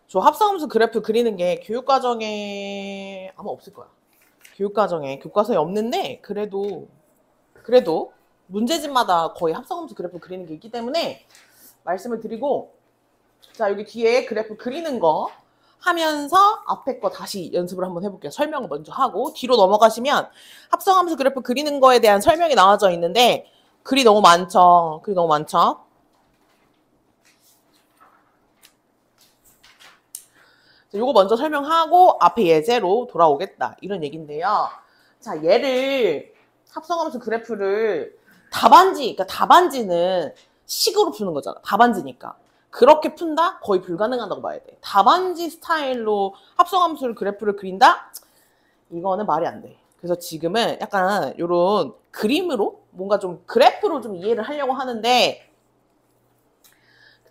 저 합성함수 그래프 그리는 게 교육과정에 아마 없을 거야. 교육과정에 교과서에 없는데 그래도 문제집마다 거의 합성함수 그래프 그리는 게 있기 때문에 말씀을 드리고, 자 여기 뒤에 그래프 그리는 거 하면서 앞에 거 다시 연습을 한번 해볼게요. 설명을 먼저 하고 뒤로 넘어가시면 합성함수 그래프 그리는 거에 대한 설명이 나와져 있는데 글이 너무 많죠. 글이 너무 많죠. 요거 먼저 설명하고 앞에 예제로 돌아오겠다 이런 얘기인데요. 자, 얘를 합성함수 그래프를 그러니까 답안지는 식으로 푸는 거잖아. 답안지니까. 그렇게 푼다? 거의 불가능하다고 봐야 돼. 답안지 스타일로 합성함수를 그래프를 그린다? 이거는 말이 안 돼. 그래서 지금은 약간 요런 그림으로 뭔가 좀 그래프로 좀 이해를 하려고 하는데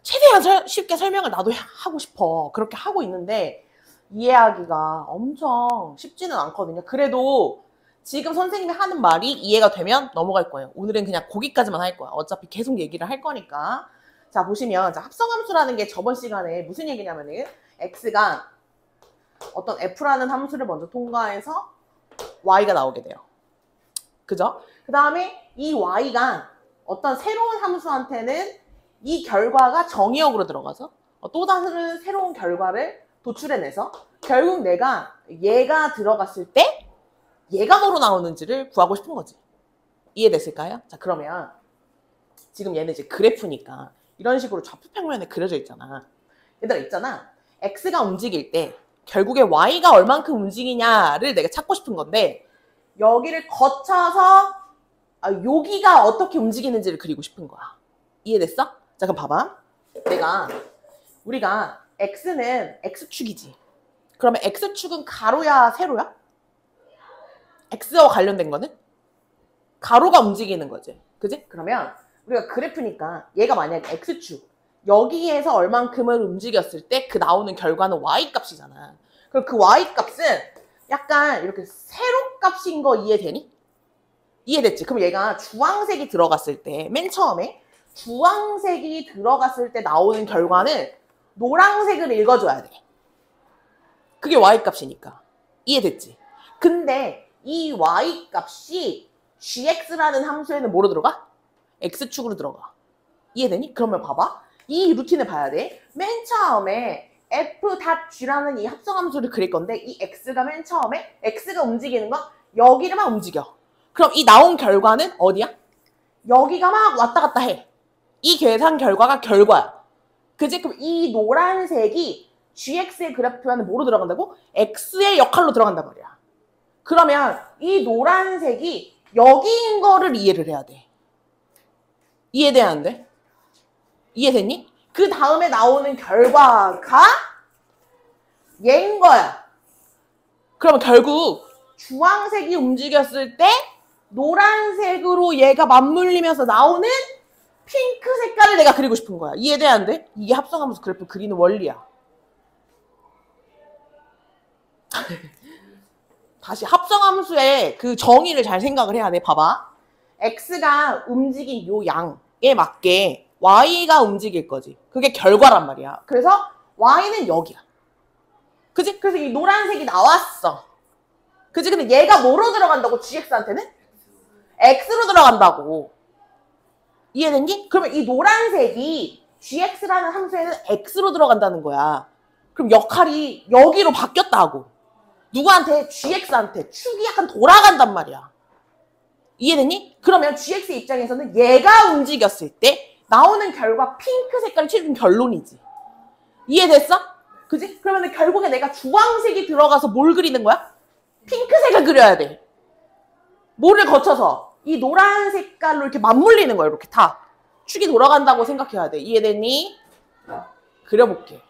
최대한 쉽게 설명을 나도 하고 싶어. 그렇게 하고 있는데 이해하기가 엄청 쉽지는 않거든요. 그래도 지금 선생님이 하는 말이 이해가 되면 넘어갈 거예요. 오늘은 그냥 거기까지만 할 거야. 어차피 계속 얘기를 할 거니까. 자, 보시면 자, 합성함수라는 게 저번 시간에 무슨 얘기냐면은 x가 어떤 f라는 함수를 먼저 통과해서 y가 나오게 돼요. 그죠? 그 다음에 이 y가 어떤 새로운 함수한테는 이 결과가 정의역으로 들어가서 또 다른 새로운 결과를 도출해내서 결국 내가 얘가 들어갔을 때 얘가 뭐로 나오는지를 구하고 싶은 거지. 이해됐을까요? 자, 그러면 지금 얘는 이제 그래프니까 이런 식으로 좌표평면에 그려져 있잖아. 얘들아 있잖아. x가 움직일 때 결국에 y가 얼만큼 움직이냐를 내가 찾고 싶은 건데 여기를 거쳐서 여기가 어떻게 움직이는지를 그리고 싶은 거야. 이해됐어? 자, 그럼 봐봐. 우리가 x는 x축이지. 그러면 x축은 가로야, 세로야? x와 관련된 거는? 가로가 움직이는 거지. 그지? 그러면 우리가 그래프니까 얘가 만약에 x축, 여기에서 얼만큼을 움직였을 때 그 나오는 결과는 y값이잖아. 그럼 그 y값은 약간 이렇게 세로값인 거 이해되니? 이해됐지? 그럼 얘가 주황색이 들어갔을 때, 맨 처음에 주황색이 들어갔을 때 나오는 결과는 노란색을 읽어줘야 돼. 그게 y값이니까. 이해됐지? 근데 이 y값이 gx라는 함수에는 뭐로 들어가? x축으로 들어가. 이해되니? 그러면 봐봐. 이 루틴을 봐야 돼. 맨 처음에 f.g라는 이 합성함수를 그릴 건데 이 x가 맨 처음에 x가 움직이는 건 여기를 막 움직여. 그럼 이 나온 결과는 어디야? 여기가 막 왔다 갔다 해. 이 계산 결과가 결과야. 그지? 그럼 이 노란색이 gx의 그래프에는 뭐로 들어간다고? x의 역할로 들어간단 말이야. 그러면 이 노란색이 여기인 거를 이해를 해야 돼. 이해돼야 안 돼? 이해됐니? 그 다음에 나오는 결과가 얘인 거야. 그러면 결국 주황색이 움직였을 때 노란색으로 얘가 맞물리면서 나오는 핑크 색깔을 내가 그리고 싶은 거야. 이해돼야 안 돼? 이게 합성함수 그래프 그리는 원리야. 다시 합성함수의 그 정의를 잘 생각을 해야 돼. 봐봐. x가 움직인 요 양에 맞게 y가 움직일 거지. 그게 결과란 말이야. 그래서 y는 여기야. 그지? 그래서 이 노란색이 나왔어. 그지? 근데 얘가 뭐로 들어간다고? gx한테는? x로 들어간다고. 이해됐니? 그러면 이 노란색이 gx라는 함수에는 x로 들어간다는 거야. 그럼 역할이 여기로 바뀌었다고. 누구한테? gx한테. 축이 약간 돌아간단 말이야. 이해됐니? 그러면 gx의 입장에서는 얘가 움직였을 때 나오는 결과 핑크 색깔이 최종 결론이지. 이해됐어? 그지? 그러면 결국에 내가 주황색이 들어가서 뭘 그리는 거야? 핑크색을 그려야 돼. 뭐를 거쳐서? 이 노란 색깔로 이렇게 맞물리는 거야. 이렇게 다. 축이 돌아간다고 생각해야 돼. 이해됐니? 그려볼게.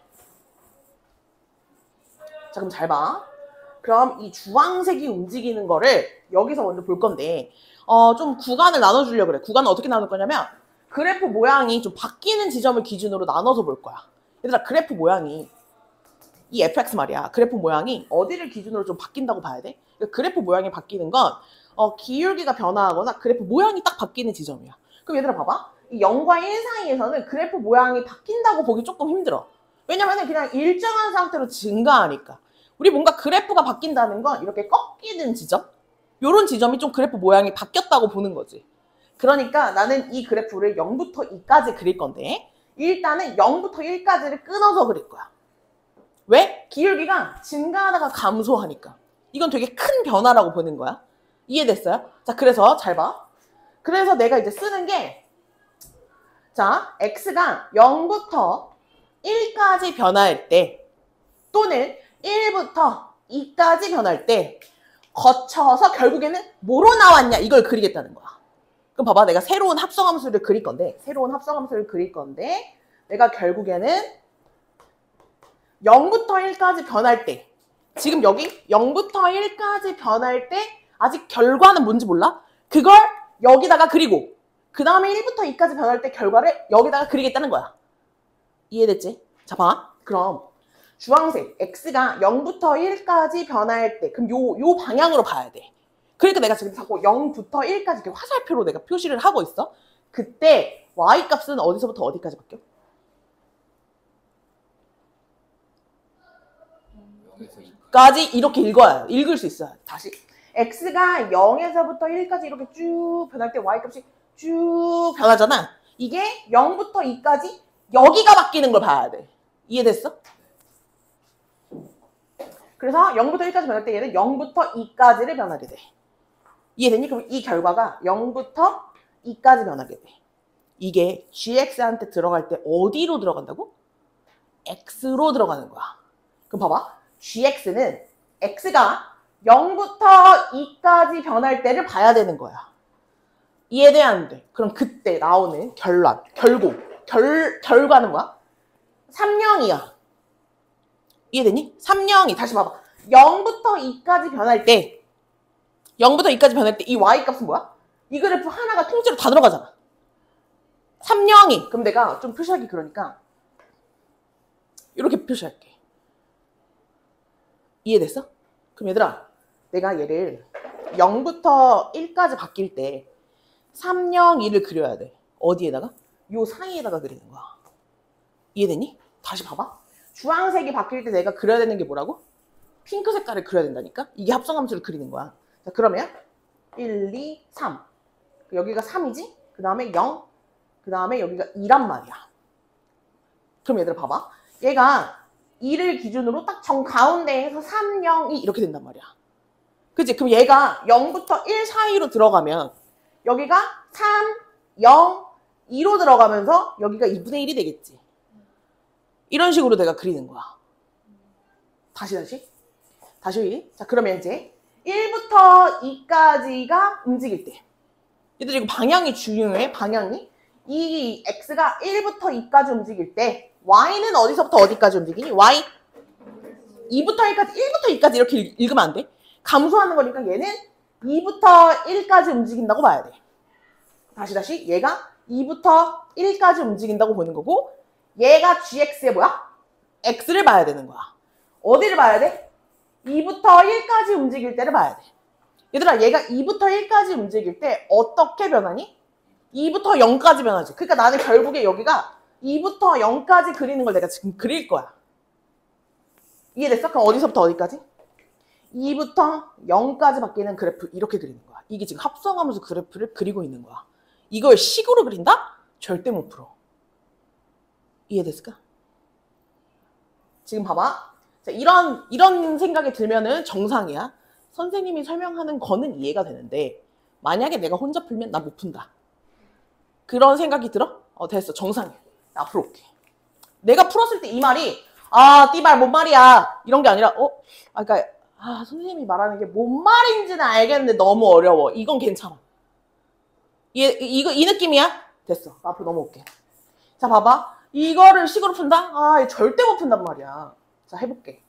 자, 그럼 잘 봐. 그럼 이 주황색이 움직이는 거를 여기서 먼저 볼 건데 좀 구간을 나눠주려고 그래. 구간을 어떻게 나눌 거냐면 그래프 모양이 좀 바뀌는 지점을 기준으로 나눠서 볼 거야. 얘들아, 그래프 모양이 이 fx 말이야. 그래프 모양이 어디를 기준으로 좀 바뀐다고 봐야 돼? 그래프 모양이 바뀌는 건 기울기가 변화하거나 그래프 모양이 딱 바뀌는 지점이야. 그럼 얘들아 봐봐. 이 0과 1 사이에서는 그래프 모양이 바뀐다고 보기 조금 힘들어. 왜냐면 그냥 일정한 상태로 증가하니까. 우리 뭔가 그래프가 바뀐다는 건 이렇게 꺾이는 지점? 요런 지점이 좀 그래프 모양이 바뀌었다고 보는 거지. 그러니까 나는 이 그래프를 0부터 2까지 그릴 건데 일단은 0부터 1까지를 끊어서 그릴 거야. 왜? 기울기가 증가하다가 감소하니까. 이건 되게 큰 변화라고 보는 거야. 이해됐어요? 자, 그래서 잘 봐. 그래서 내가 이제 쓰는 게 자, x가 0부터 1까지 변화할 때 또는 1부터 2까지 변할 때 거쳐서 결국에는 뭐로 나왔냐 이걸 그리겠다는 거야. 그럼 봐봐. 내가 새로운 합성함수를 그릴 건데 내가 결국에는 0부터 1까지 변할 때 지금 여기 0부터 1까지 변할 때 아직 결과는 뭔지 몰라? 그걸 여기다가 그리고 그 다음에 1부터 2까지 변할 때 결과를 여기다가 그리겠다는 거야. 이해됐지? 자, 봐. 그럼 주황색 x가 0부터 1까지 변할 때 그럼 요 방향으로 봐야 돼. 그러니까 내가 지금 자꾸 0부터 1까지 이렇게 화살표로 내가 표시를 하고 있어. 그때 y 값은 어디서부터 어디까지 바뀌어? 0에서 2. 까지 이렇게 읽을 수 있어요. 다시 x가 0에서부터 1까지 이렇게 쭉 변할 때 y 값이 쭉 변하잖아. 이게 0부터 2까지 여기가 바뀌는 걸 봐야 돼. 이해됐어? 그래서 0부터 1까지 변할 때 얘는 0부터 2까지를 변하게 돼. 이해됐니? 그럼 이 결과가 0부터 2까지 변하게 돼. 이게 gx한테 들어갈 때 어디로 들어간다고? x로 들어가는 거야. 그럼 봐봐. gx는 x가 0부터 2까지 변할 때를 봐야 되는 거야. 이해돼? 안 돼? 그럼 그때 나오는 결과는 뭐야? 3,0이야. 이해되니? 3,0이 다시 봐봐. 0부터 2까지 변할 때 이 y 값은 뭐야? 이 그래프 하나가 통째로 다 들어가잖아. 3,0이. 그럼 내가 좀 표시하기 그러니까 이렇게 표시할게. 이해됐어? 그럼 얘들아, 내가 얘를 0부터 1까지 바뀔 때 3,0,2를 그려야 돼. 어디에다가? 요 사이에다가 그리는 거야. 이해됐니? 다시 봐봐. 주황색이 바뀔 때 내가 그려야 되는 게 뭐라고? 핑크 색깔을 그려야 된다니까? 이게 합성함수를 그리는 거야. 자, 그러면 1, 2, 3. 여기가 3이지? 그 다음에 0. 그 다음에 여기가 2란 말이야. 그럼 얘들아 봐봐. 얘가 2를 기준으로 딱 정가운데에서 3, 0, 2 이렇게 된단 말이야. 그치? 그럼 얘가 0부터 1 사이로 들어가면 여기가 3, 0, 2로 들어가면서 여기가 2분의 1이 되겠지. 이런 식으로 내가 그리는 거야. 다시. 자, 그러면 이제 1부터 2까지가 움직일 때. 얘들 이거 방향이 중요해. 방향이. 이 x가 1부터 2까지 움직일 때 y는 어디서부터 어디까지 움직이니? y 2부터 1부터 2까지 이렇게 읽으면 안 돼. 감소하는 거니까 얘는 2부터 1까지 움직인다고 봐야 돼. 다시. 얘가 2부터 1까지 움직인다고 보는 거고 얘가 gx의 뭐야? x를 봐야 되는 거야. 어디를 봐야 돼? 2부터 1까지 움직일 때를 봐야 돼. 얘들아, 얘가 2부터 1까지 움직일 때 어떻게 변하니? 2부터 0까지 변하지. 그러니까 나는 결국에 여기가 2부터 0까지 그리는 걸 내가 지금 그릴 거야. 이해됐어? 그럼 어디서부터 어디까지? 2부터 0까지 바뀌는 그래프 이렇게 그리는 거야. 이게 지금 합성하면서 그래프를 그리고 있는 거야. 이걸 식으로 그린다? 절대 못 풀어. 이해됐을까? 지금 봐봐. 자, 이런 생각이 들면은 정상이야. 선생님이 설명하는 거는 이해가 되는데 만약에 내가 혼자 풀면 나 못 푼다. 그런 생각이 들어? 됐어. 정상이야. 나 앞으로 올게. 내가 풀었을 때 이 말이 띠발 뭔 말이야. 이런 게 아니라 그러니까 선생님이 말하는 게 뭔 말인지는 알겠는데 너무 어려워. 이건 괜찮아. 이 느낌이야? 됐어. 나 앞으로 넘어올게. 자, 봐봐. 이거를 식으로 푼다? 절대 못 푼단 말이야. 자, 해볼게.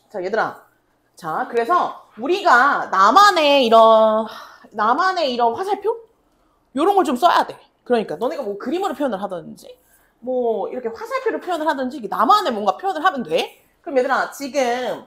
자, 얘들아. 자, 그래서 우리가 나만의 이런 화살표? 요런 걸 좀 써야 돼. 그러니까 너네가 뭐 그림으로 표현을 하든지 뭐 이렇게 화살표로 표현을 하든지 나만의 뭔가 표현을 하면 돼. 그럼 얘들아, 지금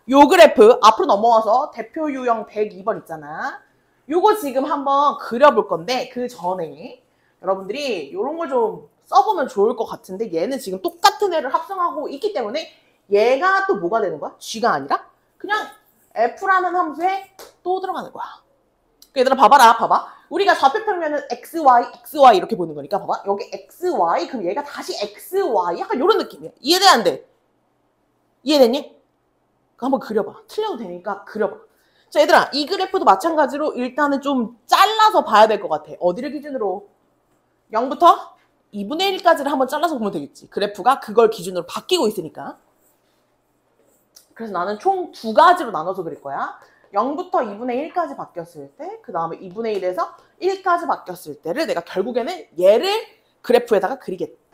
요 그래프 앞으로 넘어와서 대표 유형 102번 있잖아. 요거 지금 한번 그려볼 건데 그 전에 여러분들이 요런 걸 좀 써보면 좋을 것 같은데 얘는 지금 똑같은 애를 합성하고 있기 때문에 얘가 또 뭐가 되는 거야? g가 아니라 그냥 f라는 함수에 또 들어가는 거야. 얘들아 봐봐. 우리가 좌표평면은 xy 이렇게 보는 거니까 봐봐. 여기 xy 그럼 얘가 다시 xy 약간 이런 느낌이야. 이해돼 안 돼? 이해됐니? 한번 그려봐. 틀려도 되니까 그려봐. 자 얘들아 이 그래프도 마찬가지로 일단은 좀 잘라서 봐야 될 것 같아. 어디를 기준으로? 0부터 2분의 1까지를 한번 잘라서 보면 되겠지. 그래프가 그걸 기준으로 바뀌고 있으니까. 그래서 나는 총 두 가지로 나눠서 그릴 거야. 0부터 2분의 1까지 바뀌었을 때, 그 다음에 2분의 1에서 1까지 바뀌었을 때를 내가 결국에는 얘를 그래프에다가 그리겠다.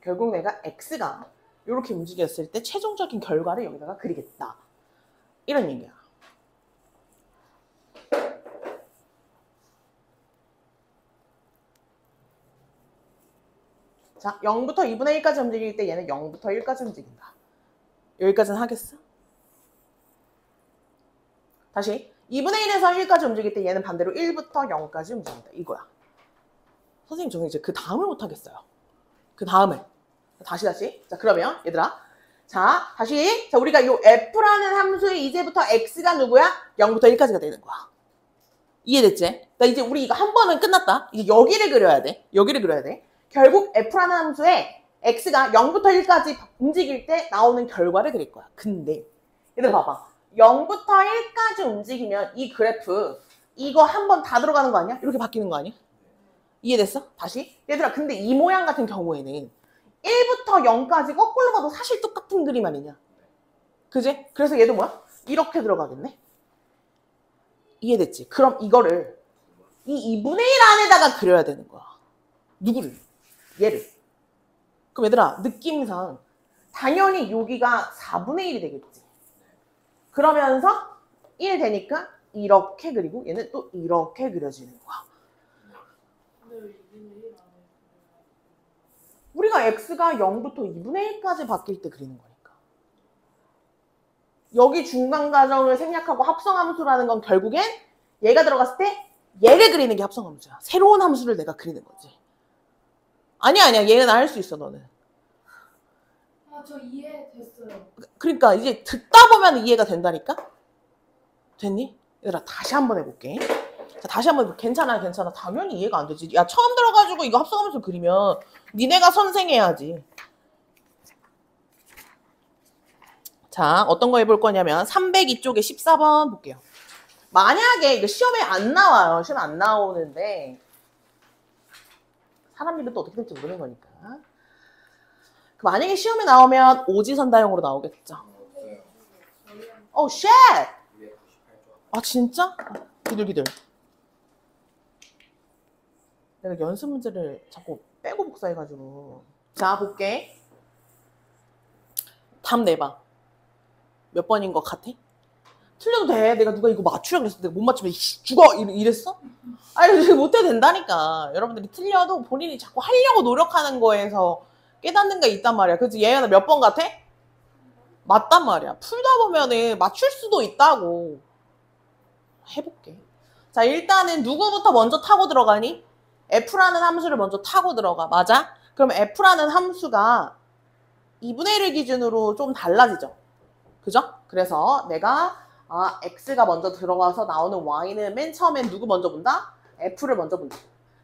결국 내가 x가 이렇게 움직였을 때 최종적인 결과를 여기다가 그리겠다. 이런 얘기야. 자, 0부터 2분의 1까지 움직일 때 얘는 0부터 1까지 움직인다. 여기까지는 하겠어? 다시 2분의 1에서 1까지 움직일 때 얘는 반대로 1부터 0까지 움직인다. 이거야. 선생님 저는 이제 그 다음을 못하겠어요. 그 다음을. 다시. 자 그러면 얘들아. 자 다시. 자 우리가 요 f라는 함수에 이제부터 x가 누구야? 0부터 1까지가 되는 거야. 이해됐지? 나 이제 우리 이거 한 번은 끝났다. 이제 여기를 그려야 돼. 결국 f라는 함수에 x가 0부터 1까지 움직일 때 나오는 결과를 그릴 거야. 근데 얘들 봐봐. 0부터 1까지 움직이면 이 그래프 이거 한 번 다 들어가는 거 아니야? 이렇게 바뀌는 거 아니야? 이해됐어? 다시. 얘들아 근데 이 모양 같은 경우에는 1부터 0까지 거꾸로 봐도 사실 똑같은 그림 아니냐? 그지? 그래서 얘도 뭐야? 이렇게 들어가겠네? 이해됐지? 그럼 이거를 이 2분의 1 안에다가 그려야 되는 거야. 누구를? 얘를. 그럼 얘들아 느낌상 당연히 여기가 4분의 1이 되겠지. 그러면서 1 되니까 이렇게 그리고 얘는 또 이렇게 그려지는 거야. 우리가 x가 0부터 2분의 1까지 바뀔 때 그리는 거니까. 여기 중간 과정을 생략하고 합성함수라는 건 결국엔 얘가 들어갔을 때 얘를 그리는 게 합성함수야. 새로운 함수를 내가 그리는 거지. 아니야. 얘는 알 수 있어, 너는. 아, 저 이해됐어요. 그러니까 이제 듣다 보면 이해가 된다니까? 됐니? 얘들아, 다시 한번 해볼게. 자, 다시 한번 괜찮아. 당연히 이해가 안 되지. 야, 처음 들어가지고 이거 합성함수 그리면 니네가 선생해야지. 자, 어떤 거 해볼 거냐면 302쪽에 14번 볼게요. 만약에 이거 시험에 안 나와요. 시험에 안 나오는데 사람 일은 또 어떻게 될지 모르는 거니까. 만약에 시험에 나오면 오지선다형으로 나오겠죠. 오, 쉣! 아, 진짜? 기둘기둘. 내가 연습 문제를 자꾸 빼고 복사해가지고. 자, 볼게. 답 내봐. 몇 번인 것 같아? 틀려도 돼. 내가 누가 이거 맞추라고 그랬을 때 못 맞추면 죽어! 이랬어? 아니, 못해도 된다니까. 여러분들이 틀려도 본인이 자꾸 하려고 노력하는 거에서 깨닫는 게 있단 말이야. 그치? 얘가 몇 번 같아? 맞단 말이야. 풀다 보면은 맞출 수도 있다고. 해볼게. 자, 일단은 누구부터 먼저 타고 들어가니? f라는 함수를 먼저 타고 들어가. 맞아? 그럼 f라는 함수가 2분의 1을 기준으로 좀 달라지죠. 그죠? 그래서 내가 x가 먼저 들어가서 나오는 y는 맨 처음엔 누구 먼저 본다? f를 먼저 본다.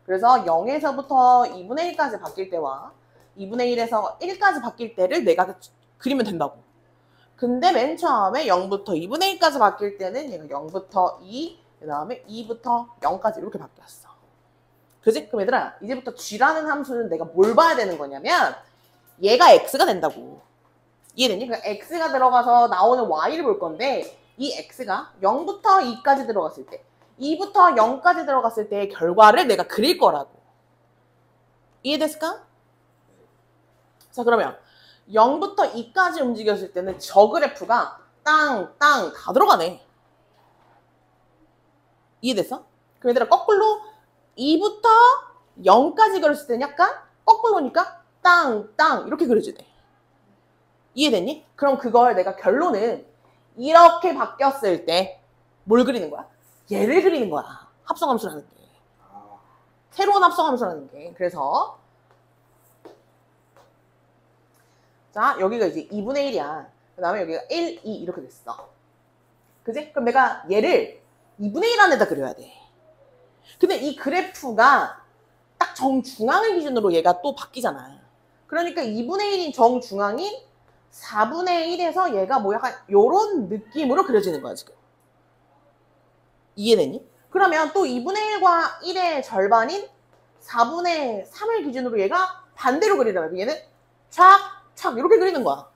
그래서 0에서부터 2분의 1까지 바뀔 때와 2분의 1에서 1까지 바뀔 때를 내가 그리면 된다고. 근데 맨 처음에 0부터 2분의 1까지 바뀔 때는 얘가 0부터 2, 그 다음에 2부터 0까지 이렇게 바뀌었어. 그지? 그럼 얘들아, 이제부터 g라는 함수는 내가 뭘 봐야 되는 거냐면 얘가 x가 된다고. 이해되니? 그러니까 x가 들어가서 나오는 y를 볼 건데 이 x가 0부터 2까지 들어갔을 때 2부터 0까지 들어갔을 때의 결과를 내가 그릴 거라고. 이해됐을까? 자, 그러면 0부터 2까지 움직였을 때는 저 그래프가 땅 다 들어가네. 이해됐어? 그럼 얘들아 거꾸로 2부터 0까지 그렸을 때는 약간 거꾸로니까 땅 이렇게 그려지네. 이해됐니? 그럼 그걸 내가 결론은 이렇게 바뀌었을 때 뭘 그리는 거야? 얘를 그리는 거야. 합성함수라는 게. 새로운 합성함수라는 게. 그래서 자, 여기가 이제 2분의 1이야. 그 다음에 여기가 1, 2 이렇게 됐어. 그지? 그럼 내가 얘를 2분의 1 안에다 그려야 돼. 근데 이 그래프가 딱 정중앙을 기준으로 얘가 또 바뀌잖아. 그러니까 2분의 1인 정중앙인 4분의 1에서 얘가 뭐 약간 요런 느낌으로 그려지는 거야, 지금. 이해되니? 그러면 또 2분의 1과 1의 절반인 4분의 3을 기준으로 얘가 반대로 그리라면 얘는 촥 이렇게 그리는 거야.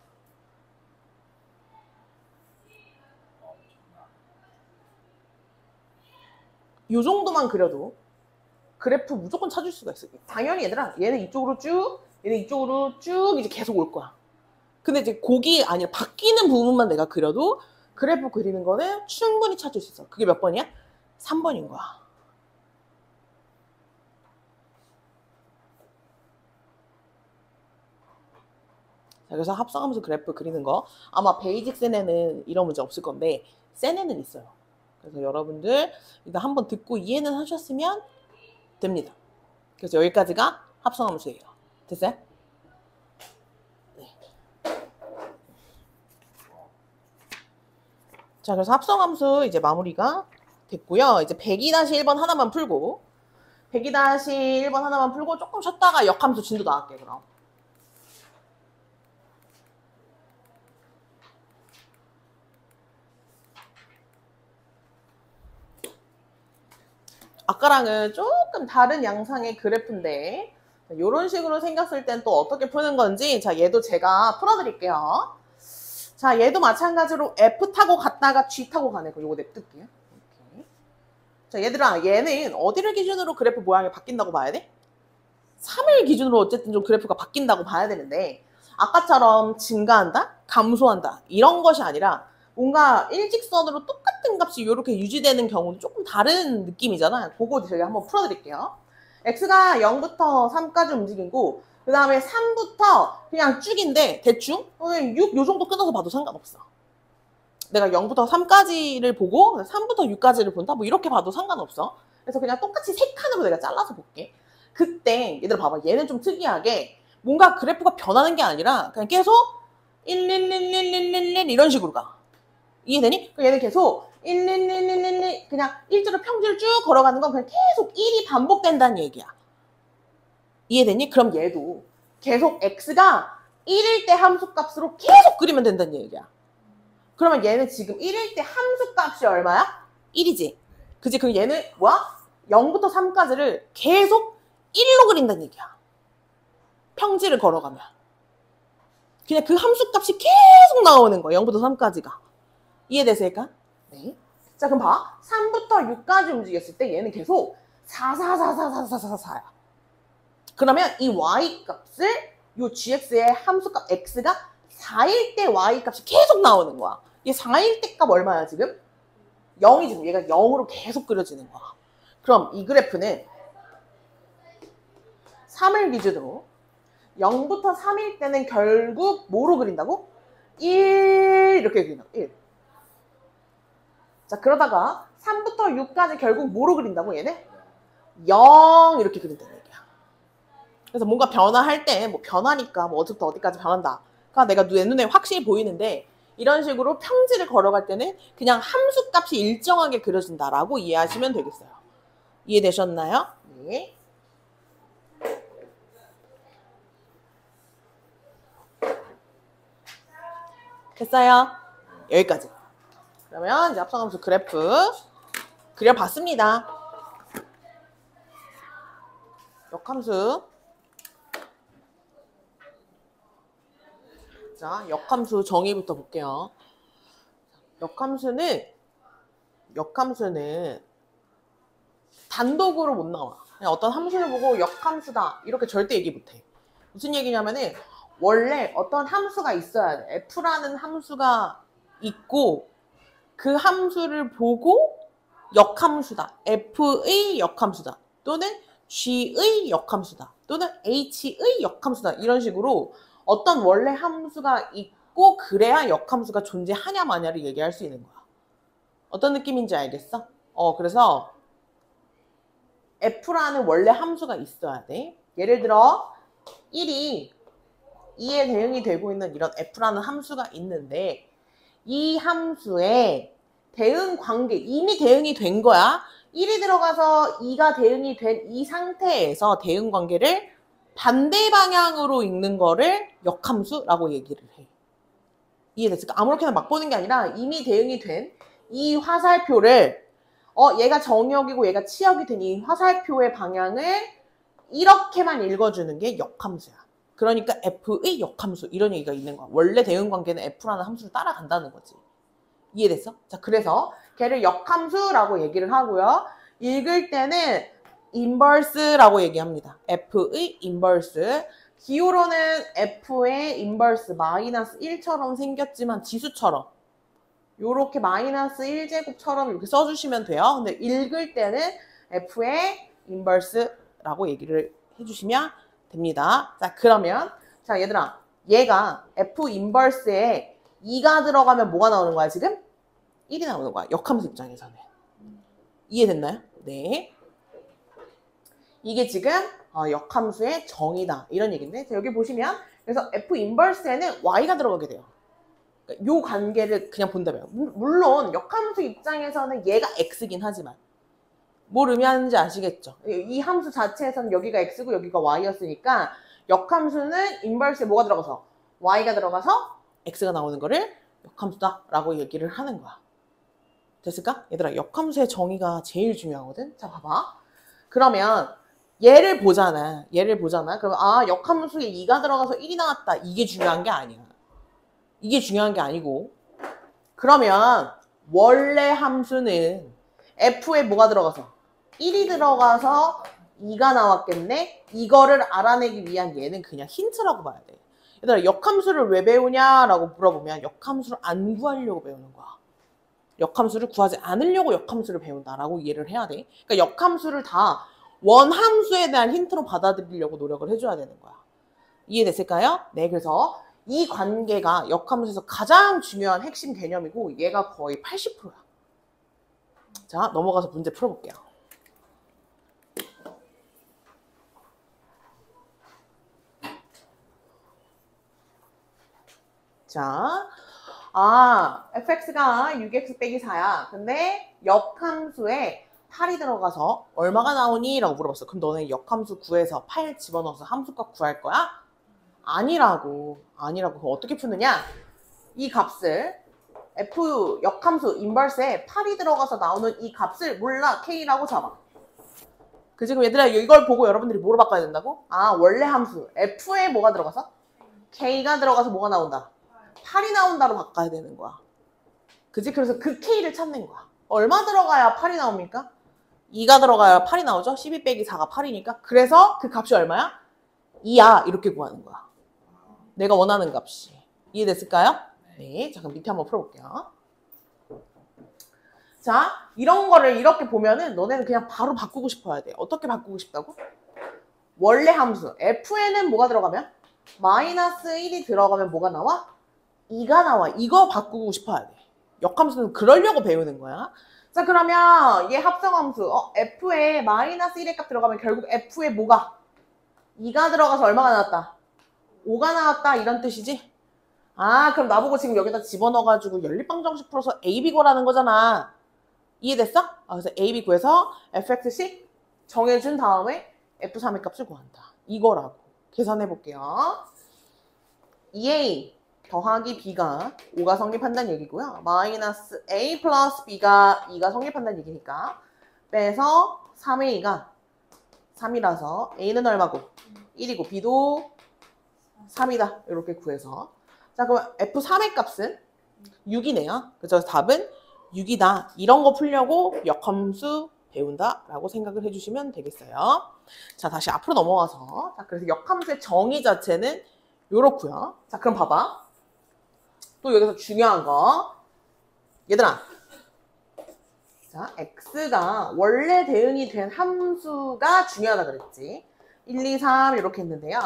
요 정도만 그려도 그래프 무조건 찾을 수가 있어. 당연히 얘들아, 얘는 이쪽으로 쭉, 얘는 이쪽으로 쭉 이제 계속 올 거야. 근데 이제 곡이 아니라 바뀌는 부분만 내가 그려도 그래프 그리는 거는 충분히 찾을 수 있어. 그게 몇 번이야? 3번인 거야. 자, 그래서 합성하면서 그래프 그리는 거 아마 베이직 세네는 이런 문제 없을 건데 세네는 있어요. 그래서 여러분들 일단 한번 듣고 이해는 하셨으면 됩니다. 그래서 여기까지가 합성함수예요. 됐어요? 네. 자, 그래서 합성함수 이제 마무리가 됐고요. 이제 102-1번 하나만 풀고 102-1번 하나만 풀고 조금 쉬었다가 역함수 진도 나갈게 그럼. 아까랑은 조금 다른 양상의 그래프인데 이런 식으로 생겼을 땐 또 어떻게 푸는 건지 자 얘도 제가 풀어드릴게요. 자 얘도 마찬가지로 F 타고 갔다가 G 타고 가는 거 요거 냅둘게요. 이렇게. 자 얘들아 얘는 어디를 기준으로 그래프 모양이 바뀐다고 봐야 돼? 3일 기준으로 어쨌든 좀 그래프가 바뀐다고 봐야 되는데 아까처럼 증가한다? 감소한다? 이런 것이 아니라 뭔가 일직선으로 똑같은 값이 이렇게 유지되는 경우는 조금 다른 느낌이잖아. 그거 제가 한번 풀어드릴게요. x가 0부터 3까지 움직이고 그 다음에 3부터 그냥 쭉인데 대충 6 요 정도 끊어서 봐도 상관없어. 내가 0부터 3까지를 보고 3부터 6까지를 본다? 뭐 이렇게 봐도 상관없어. 그래서 그냥 똑같이 세 칸으로 내가 잘라서 볼게. 그때 얘들아 봐봐. 얘는 좀 특이하게 뭔가 그래프가 변하는 게 아니라 그냥 계속 1, 1, 1, 1, 1, 1, 1 이런 식으로 가. 이해되니? 얘는 계속 1, 1, 1, 1, 1, 1 그냥 일자로 평지를 쭉 걸어가는 건 그냥 계속 1이 반복된다는 얘기야. 이해되니? 그럼 얘도 계속 x가 1일 때 함수값으로 계속 그리면 된다는 얘기야. 그러면 얘는 지금 1일 때 함수값이 얼마야? 1이지. 그지? 그럼 얘는 뭐야? 0부터 3까지를 계속 1로 그린다는 얘기야. 평지를 걸어가면. 그냥 그 함수값이 계속 나오는 거야. 0부터 3까지가. 이해되세요? 네. 자, 그럼 봐. 3부터 6까지 움직였을 때 얘는 계속 4야. 그러면 이 y값을 요 gx의 함수값 x가 4일 때 y값이 계속 나오는 거야. 얘 4일 때 값 얼마야 지금? 0이지. 얘가 0으로 계속 그려지는 거야. 그럼 이 그래프는 3을 기준으로 0부터 3일 때는 결국 뭐로 그린다고? 1 이렇게 그린다고. 1. 자 그러다가 3부터 6까지 결국 뭐로 그린다고 얘는? 0 이렇게 그린다는 얘기야. 그래서 뭔가 변화할 때 뭐 변하니까 뭐 어디부터 어디까지 변한다. 그러니까 내가 내 눈에 확실히 보이는데 이런 식으로 평지를 걸어갈 때는 그냥 함수값이 일정하게 그려진다라고 이해하시면 되겠어요. 이해되셨나요? 네. 됐어요? 여기까지. 그러면 이제 합성함수 그래프 그려봤습니다. 역함수. 자, 역함수 정의부터 볼게요. 역함수는 단독으로 못 나와. 그냥 어떤 함수를 보고 역함수다 이렇게 절대 얘기 못해. 무슨 얘기냐면은 원래 어떤 함수가 있어야 돼. f라는 함수가 있고 그 함수를 보고 역함수다. f의 역함수다. 또는 g의 역함수다. 또는 h의 역함수다. 이런 식으로 어떤 원래 함수가 있고 그래야 역함수가 존재하냐 마냐를 얘기할 수 있는 거야. 어떤 느낌인지 알겠어? 그래서 f라는 원래 함수가 있어야 돼. 예를 들어 1이 2에 대응이 되고 있는 이런 f라는 함수가 있는데 이 함수의 대응 관계, 이미 대응이 된 거야. 1이 들어가서 2가 대응이 된 이 상태에서 대응 관계를 반대 방향으로 읽는 거를 역함수라고 얘기를 해. 이해됐을까? 아무렇게나 막 보는 게 아니라 이미 대응이 된 이 화살표를 얘가 정역이고 얘가 치역이 된 이 화살표의 방향을 이렇게만 읽어주는 게 역함수야. 그러니까 f의 역함수 이런 얘기가 있는 거야. 원래 대응 관계는 f라는 함수를 따라간다는 거지. 이해됐어? 자, 그래서 걔를 역함수라고 얘기를 하고요. 읽을 때는 인버스라고 얘기합니다. f의 인버스. 기호로는 f의 인버스 마이너스 1처럼 생겼지만 지수처럼 요렇게 마이너스 1제곱처럼 이렇게 써주시면 돼요. 근데 읽을 때는 f의 인버스라고 얘기를 해주시면 됩니다. 자, 그러면 자 얘들아 얘가 f 인버스에 2가 들어가면 뭐가 나오는 거야 지금? 1이 나오는 거야. 역함수 입장에서는. 이해됐나요? 네. 이게 지금 역함수의 정의다. 이런 얘기인데 자, 여기 보시면 그래서 f 인버스에는 y가 들어가게 돼요. 그러니까 요 관계를 그냥 본다면 물론 역함수 입장에서는 얘가 x긴 하지만 뭘 의미하는지 아시겠죠? 이 함수 자체에서는 여기가 x고 여기가 y였으니까 역함수는 인버스에 뭐가 들어가서 y가 들어가서 x가 나오는 거를 역함수다 라고 얘기를 하는 거야. 됐을까? 얘들아 역함수의 정의가 제일 중요하거든. 자 봐봐. 그러면 얘를 보잖아. 그럼 역함수에 2가 들어가서 1이 나왔다. 이게 중요한 게 아니야. 이게 중요한 게 아니고 그러면 원래 함수는 f에 뭐가 들어가서 1이 들어가서 2가 나왔겠네? 이거를 알아내기 위한 얘는 그냥 힌트라고 봐야 돼. 얘들아 역함수를 왜 배우냐라고 물어보면 역함수를 안 구하려고 배우는 거야. 역함수를 구하지 않으려고 역함수를 배운다라고 이해를 해야 돼. 그러니까 역함수를 다 원함수에 대한 힌트로 받아들이려고 노력을 해줘야 되는 거야. 이해됐을까요? 네, 그래서 이 관계가 역함수에서 가장 중요한 핵심 개념이고 얘가 거의 80%야. 자, 넘어가서 문제 풀어볼게요. 자, fx가 6x 빼기 4야. 근데 역함수에 8이 들어가서 얼마가 나오니? 라고 물어봤어. 그럼 너네 역함수 구해서 8 집어넣어서 함수값 구할 거야? 아니라고. 그럼 어떻게 푸느냐? 이 값을 f 역함수 인버스에 8이 들어가서 나오는 이 값을 몰라. k라고 잡아. 그치? 그럼 얘들아 이걸 보고 여러분들이 뭐로 바꿔야 된다고? 원래 함수 f에 뭐가 들어가서? k가 들어가서 뭐가 나온다? 8이 나온다로 바꿔야 되는 거야. 그치? 그래서 그 k를 찾는 거야. 얼마 들어가야 8이 나옵니까? 2가 들어가야 8이 나오죠? 12 빼기 4가 8이니까. 그래서 그 값이 얼마야? 2야. 이렇게 구하는 거야. 내가 원하는 값이. 이해됐을까요? 네. 자, 그럼 밑에 한번 풀어볼게요. 자, 이런 거를 이렇게 보면은 너네는 그냥 바로 바꾸고 싶어야 돼. 어떻게 바꾸고 싶다고? 원래 함수. f에는 뭐가 들어가면? 마이너스 1이 들어가면 뭐가 나와? 2가 나와. 이거 바꾸고 싶어야 돼. 역함수는 그러려고 배우는 거야. 자, 그러면 얘 합성함수. f에 마이너스 1의 값 들어가면 결국 f에 뭐가? 2가 들어가서 얼마가 나왔다? 5가 나왔다. 이런 뜻이지? 그럼 나보고 지금 여기다 집어넣어가지고 연립방정식 풀어서 AB 구하라는 거잖아. 이해됐어? 그래서 AB 구해서 fx씩 정해준 다음에 f3의 값을 구한다. 이거라고. 계산해볼게요. 2a 더하기 b가 5가 성립한다는 얘기고요. 마이너스 a 플러스 b가 2가 성립한다는 얘기니까 빼서 3a가 3이라서 a는 얼마고? 1이고 b도 3이다. 이렇게 구해서 자, 그럼 f3의 값은 6이네요. 그래서 답은 6이다. 이런 거 풀려고 역함수 배운다라고 생각을 해주시면 되겠어요. 자, 다시 앞으로 넘어와서 자, 그래서 역함수의 정의 자체는 요렇고요. 자, 그럼 봐봐. 또 여기서 중요한 거. 얘들아. 자, x가 원래 대응이 된 함수가 중요하다 그랬지. 1, 2, 3 이렇게 했는데요.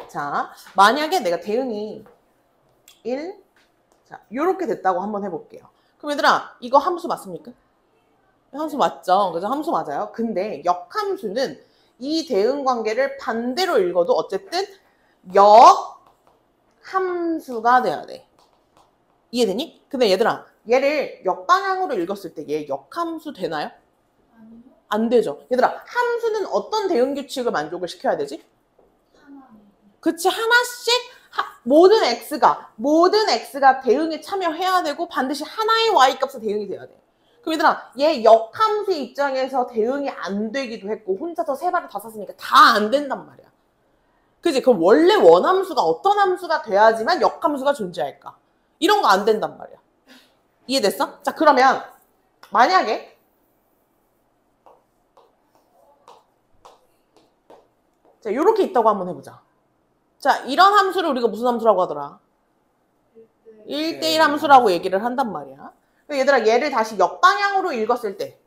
자, 만약에 내가 대응이 1, 자, 요렇게 됐다고 한번 해볼게요. 그럼 얘들아, 이거 함수 맞습니까? 함수 맞죠? 그래서 함수 맞아요. 근데 역함수는 이 대응 관계를 반대로 읽어도 어쨌든 역함수가 돼야 돼. 이해되니? 근데 얘들아, 얘를 역방향으로 읽었을 때 얘 역함수 되나요? 아니요. 안 되죠. 얘들아, 함수는 어떤 대응 규칙을 만족을 시켜야 되지? 하나. 그치, 하나씩 모든 x가 대응에 참여해야 되고 반드시 하나의 y 값에 대응이 돼야 돼. 그럼 얘들아, 얘 역함수의 입장에서 대응이 안 되기도 했고 혼자서 세 발을 다 쐈으니까 다 안 된단 말이야. 그치? 그럼 원래 원함수가 어떤 함수가 돼야지만 역함수가 존재할까? 이런 거 안 된단 말이야. 이해됐어? 자, 그러면 만약에 자, 이렇게 있다고 한번 해보자. 자, 이런 함수를 우리가 무슨 함수라고 하더라? 1대1 함수라고 얘기를 한단 말이야. 얘들아, 얘를 다시 역방향으로 읽었을 때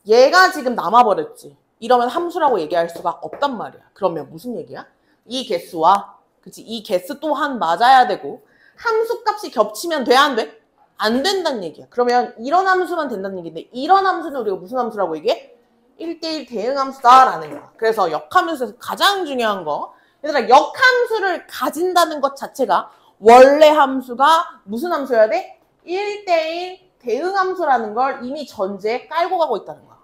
얘가 지금 남아버렸지. 이러면 함수라고 얘기할 수가 없단 말이야. 그러면 무슨 얘기야? 이 개수와 그치, 이 개수 또한 맞아야 되고 함수 값이 겹치면 돼, 안 돼? 안 된다는 얘기야. 그러면 이런 함수만 된다는 얘기인데 이런 함수는 우리가 무슨 함수라고 얘기해? 1대1 대응 함수다라는 거야. 그래서 역함수에서 가장 중요한 거, 얘들아, 역함수를 가진다는 것 자체가 원래 함수가 무슨 함수여야 돼? 1대1 대응 함수라는 걸 이미 전제에 깔고 가고 있다는 거야.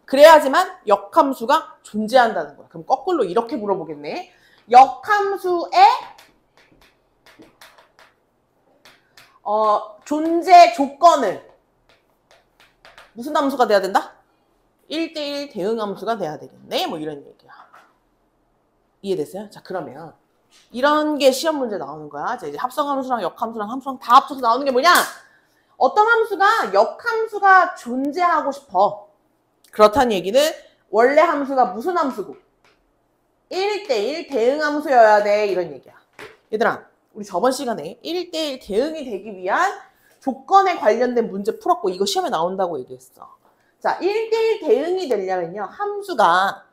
그래야지만 역함수가 존재한다는 거야. 그럼 거꾸로 이렇게 물어보겠네. 역함수의 존재 조건을 무슨 함수가 돼야 된다? 1대1 대응 함수가 돼야 되겠네. 뭐 이런 얘기야. 이해됐어요? 자, 그러면 이런 게 시험 문제 나오는 거야. 자, 이제 합성함수랑 역함수랑 함수랑 다 합쳐서 나오는 게 뭐냐? 어떤 함수가 역함수가 존재하고 싶어. 그렇다는 얘기는 원래 함수가 무슨 함수고 1대1 대응 함수여야 돼. 이런 얘기야. 얘들아, 우리 저번 시간에 1대1 대응이 되기 위한 조건에 관련된 문제 풀었고 이거 시험에 나온다고 얘기했어. 자, 1대1 대응이 되려면요. 함수가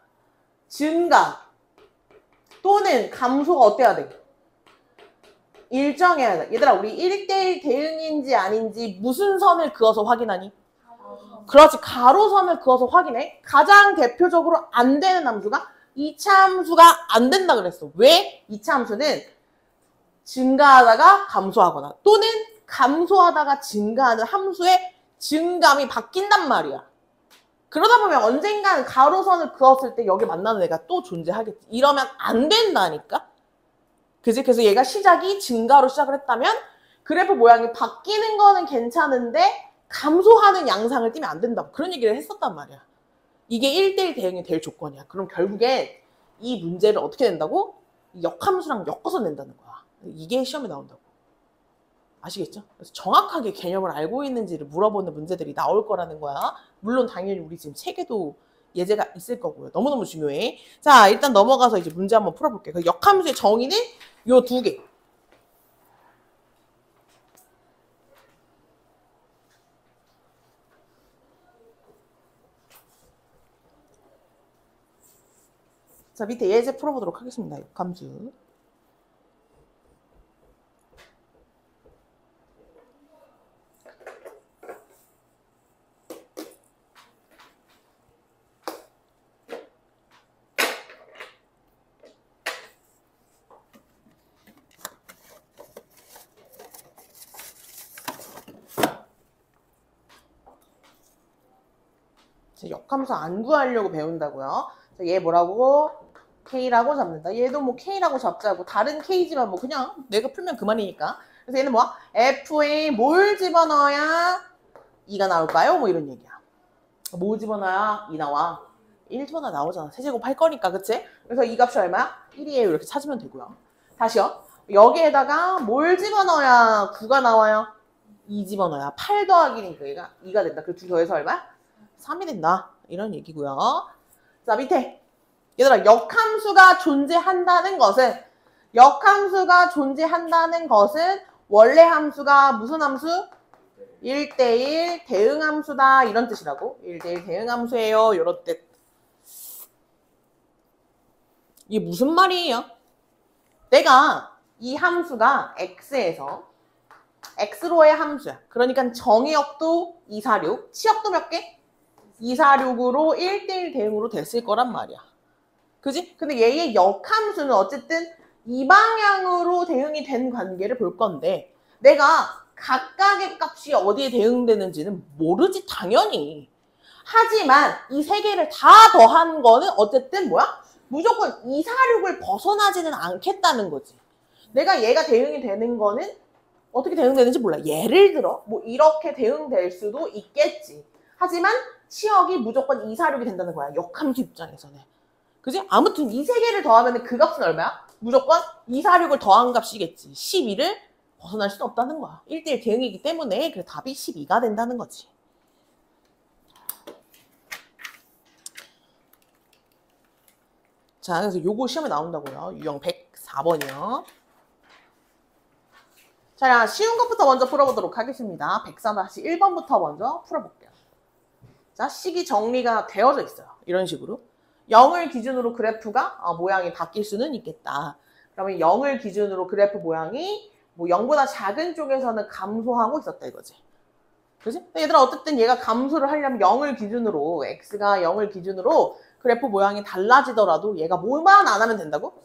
증가 또는 감소가 어때야 돼? 일정해야 돼. 얘들아, 우리 1대1 대응인지 아닌지 무슨 선을 그어서 확인하니? 그렇지, 가로선을 그어서 확인해. 가장 대표적으로 안 되는 함수가 2차 함수가 안 된다 그랬어. 왜? 2차 함수는 증가하다가 감소하거나 또는 감소하다가 증가하는 함수의 증감이 바뀐단 말이야. 그러다 보면 언젠가는 가로선을 그었을 때 여기 만나는 애가 또 존재하겠지. 이러면 안 된다니까? 그지? 그래서 얘가 시작이 증가로 시작을 했다면 그래프 모양이 바뀌는 거는 괜찮은데 감소하는 양상을 띠면 안 된다고 그런 얘기를 했었단 말이야. 이게 1대1 대응이 될 조건이야. 그럼 결국엔 이 문제를 어떻게 낸다고? 역함수랑 엮어서 낸다는 거야. 이게 시험에 나온다고. 아시겠죠? 그래서 정확하게 개념을 알고 있는지를 물어보는 문제들이 나올 거라는 거야. 물론 당연히 우리 지금 책에도 예제가 있을 거고요. 너무너무 중요해. 자, 일단 넘어가서 이제 문제 한번 풀어볼게요. 그 역함수의 정의는 요 두 개. 자, 밑에 예제 풀어보도록 하겠습니다. 역함수. 역함수 안 구하려고 배운다고요. 자, 얘 뭐라고? K라고 잡는다. 얘도 뭐 K라고 잡자고. 다른 K지만 뭐 그냥 내가 풀면 그만이니까. 그래서 얘는 뭐야? F에 뭘 집어넣어야 2가 나올까요? 뭐 이런 얘기야. 뭐 집어넣어야 2 나와? 1 집어넣어 나오잖아. 세제곱 할 거니까, 그치? 그래서 이 값이 얼마야? 1이에요. 이렇게 찾으면 되고요. 다시요. 여기에다가 뭘 집어넣어야 9가 나와요? 2 집어넣어야 8 더하기 1이니까 얘가 2가 된다. 그 2 더해서 얼마야? 3이 된다. 이런 얘기고요. 자, 밑에. 얘들아, 역함수가 존재한다는 것은 원래 함수가 무슨 함수? 1대1 대응함수다. 이런 뜻이라고. 1대1 대응함수예요. 요런 뜻. 이게 무슨 말이에요? 내가 이 함수가 x에서 x로의 함수야. 그러니까 정의역도 2, 4, 6, 치역도 몇 개? 2, 4, 6으로 1대1 대응으로 됐을 거란 말이야. 그지? 근데 얘의 역함수는 어쨌든 이 방향으로 대응이 된 관계를 볼 건데 내가 각각의 값이 어디에 대응되는지는 모르지 당연히. 하지만 이 세 개를 다 더한 거는 어쨌든 뭐야? 무조건 2, 4, 6을 벗어나지는 않겠다는 거지. 내가 얘가 대응이 되는 거는 어떻게 대응되는지 몰라. 예를 들어 뭐 이렇게 대응될 수도 있겠지. 하지만 치역이 무조건 2, 4, 6이 된다는 거야. 역함수 입장에서는. 그지? 아무튼 이 세 개를 더하면 그 값은 얼마야? 무조건 2, 4, 6을 더한 값이겠지. 12를 벗어날 수는 없다는 거야. 1대1 대응이기 때문에 그 답이 12가 된다는 거지. 자, 그래서 요거 시험에 나온다고요. 유형 104번이요. 자, 쉬운 것부터 먼저 풀어보도록 하겠습니다. 104-1번부터 먼저 풀어볼게요. 자, 식이 정리가 되어져 있어요. 이런 식으로. 0을 기준으로 그래프가 모양이 바뀔 수는 있겠다. 그러면 0을 기준으로 그래프 모양이 뭐 0보다 작은 쪽에서는 감소하고 있었다 이거지. 그지? 얘들아 어쨌든 얘가 감소를 하려면 0을 기준으로 x가 0을 기준으로 그래프 모양이 달라지더라도 얘가 뭐만 안 하면 된다고?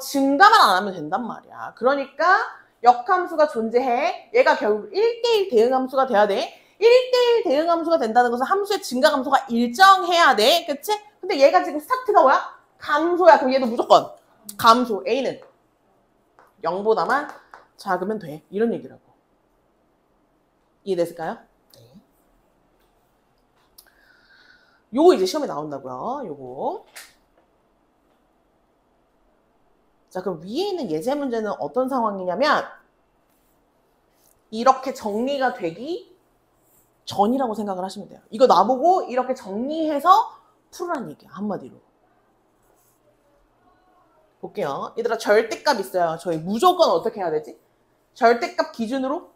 증가만 안 하면 된단 말이야. 그러니까 역함수가 존재해. 얘가 결국 1대1 대응함수가 돼야 돼. 1대1 대응함수가 된다는 것은 함수의 증가 감소가 일정해야 돼. 그치? 근데 얘가 지금 스타트가 뭐야? 감소야. 그럼 얘도 무조건 감소. A는 0보다만 작으면 돼. 이런 얘기라고. 이해됐을까요? 네. 요거 이제 시험에 나온다고요. 요거. 자, 그럼 위에 있는 예제 문제는 어떤 상황이냐면 이렇게 정리가 되기 전이라고 생각을 하시면 돼요. 이거 나보고 이렇게 정리해서 풀으라는 얘기야. 한마디로. 볼게요. 얘들아 절대값 있어요. 저희 무조건 어떻게 해야 되지? 절대값 기준으로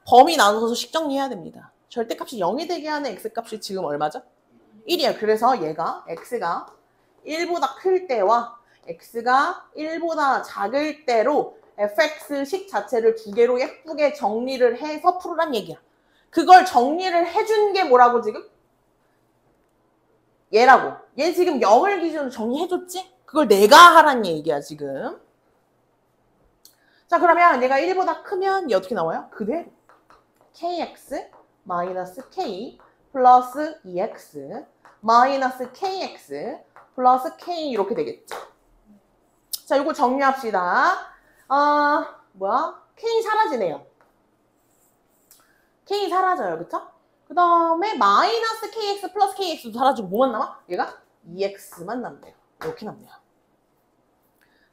범위 나눠서 식정리해야 됩니다. 절대값이 0이 되게 하는 x값이 지금 얼마죠? 1이에요. 그래서 얘가 x가 1보다 클 때와 x가 1보다 작을 때로 fx식 자체를 두 개로 예쁘게 정리를 해서 풀으란 얘기야. 그걸 정리를 해준 게 뭐라고 지금? 얘라고. 얘 지금 0을 기준으로 정리해줬지? 그걸 내가 하란 얘기야 지금. 자 그러면 얘가 1보다 크면 얘 어떻게 나와요? 그대로 kx 마이너스 k 플러스 2x 마이너스 kx 플러스 k 이렇게 되겠죠. 자 이거 정리합시다. k 사라지네요. k 사라져요. 그쵸? 그 다음에 마이너스 kx 플러스 kx도 사라지고 뭐만 남아? 얘가 2x만 남네요. 이렇게 남네요.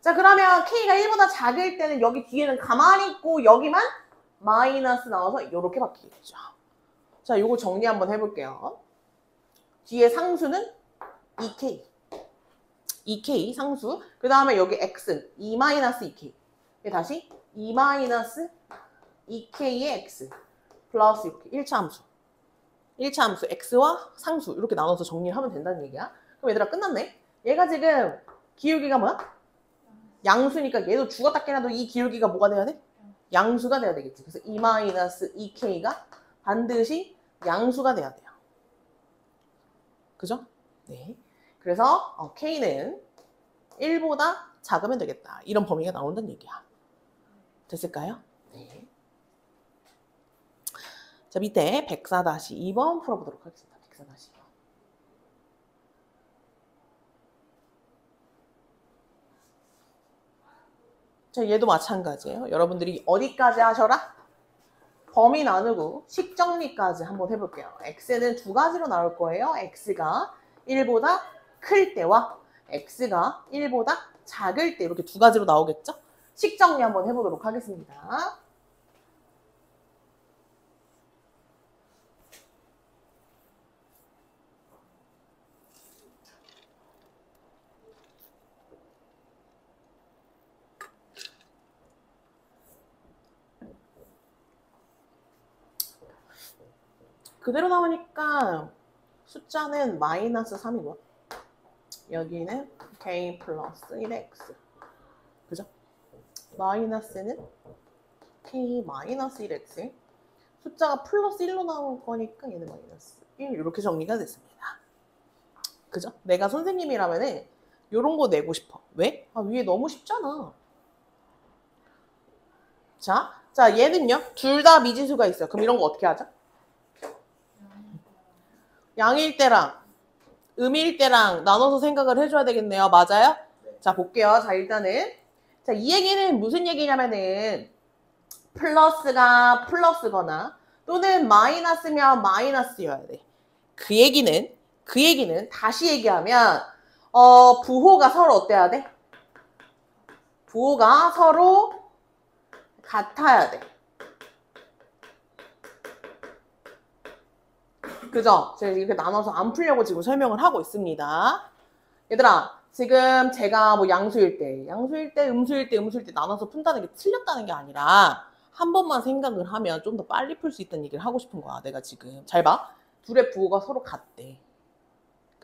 자 그러면 k가 1보다 작을 때는 여기 뒤에는 가만히 있고 여기만 마이너스 나와서 이렇게 바뀌겠죠. 자 요거 정리 한번 해볼게요. 뒤에 상수는 2k 2k 상수 그 다음에 여기 x 2-2k 다시 2-2k의 x 플러스 이렇게 1차 함수 1차 함수 x와 상수 이렇게 나눠서 정리하면 된다는 얘기야. 그럼 얘들아 끝났네. 얘가 지금 기울기가 뭐야? 양수니까 얘도 죽었다 깨나도 이 기울기가 뭐가 돼야 돼? 양수가 돼야 되겠지. 그래서 2-2k가 반드시 양수가 돼야 돼요. 그죠? 네. 그래서 k는 1보다 작으면 되겠다. 이런 범위가 나온다는 얘기야. 됐을까요? 네. 자 밑에 104-2번 풀어보도록 하겠습니다. 104-2번. 자 얘도 마찬가지예요. 여러분들이 어디까지 하셔라? 범위 나누고 식 정리까지 한번 해볼게요. x는 두 가지로 나올 거예요. x가 1보다 클 때와 x가 1보다 작을 때 이렇게 두 가지로 나오겠죠? 식 정리 한번 해보도록 하겠습니다. 그대로 나오니까 숫자는 마이너스 3이고 여기는 k 플러스 1x. 그죠? 마이너스는 k 마이너스 1x. 숫자가 플러스 1로 나올 거니까 얘는 마이너스 1 이렇게 정리가 됐습니다. 그죠? 내가 선생님이라면은 요런 거 내고 싶어. 왜? 아, 위에 너무 쉽잖아. 자 얘는요. 둘 다 미지수가 있어요. 그럼 이런 거 어떻게 하죠? 양일 때랑 음일 때랑 나눠서 생각을 해줘야 되겠네요. 맞아요? 자, 볼게요. 자, 일단은 자, 이 얘기는 무슨 얘기냐면은 플러스가 플러스거나 또는 마이너스면 마이너스여야 돼. 그 얘기는 다시 얘기하면 부호가 서로 어때야 돼? 부호가 서로 같아야 돼. 그죠? 제가 이렇게 나눠서 안 풀려고 지금 설명을 하고 있습니다. 얘들아, 지금 제가 뭐 양수일 때, 음수일 때 나눠서 푼다는 게 틀렸다는 게 아니라 한 번만 생각을 하면 좀 더 빨리 풀 수 있다는 얘기를 하고 싶은 거야. 내가 지금. 잘 봐. 둘의 부호가 서로 같대.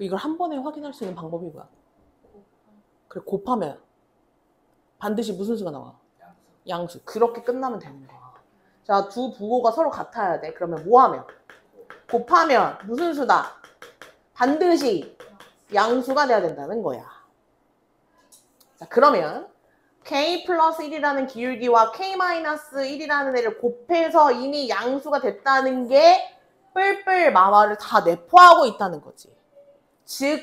이걸 한 번에 확인할 수 있는 방법이 뭐야? 그래, 곱하면 반드시 무슨 수가 나와? 양수. 그렇게 끝나면 되는 거야. 자, 두 부호가 서로 같아야 돼. 그러면 뭐 하면? 곱하면 무슨 수다? 반드시 양수가 돼야 된다는 거야. 자, 그러면 k 플러스 1이라는 기울기와 k-1이라는 애를 곱해서 이미 양수가 됐다는 게 뿔뿔 마마를 다 내포하고 있다는 거지. 즉,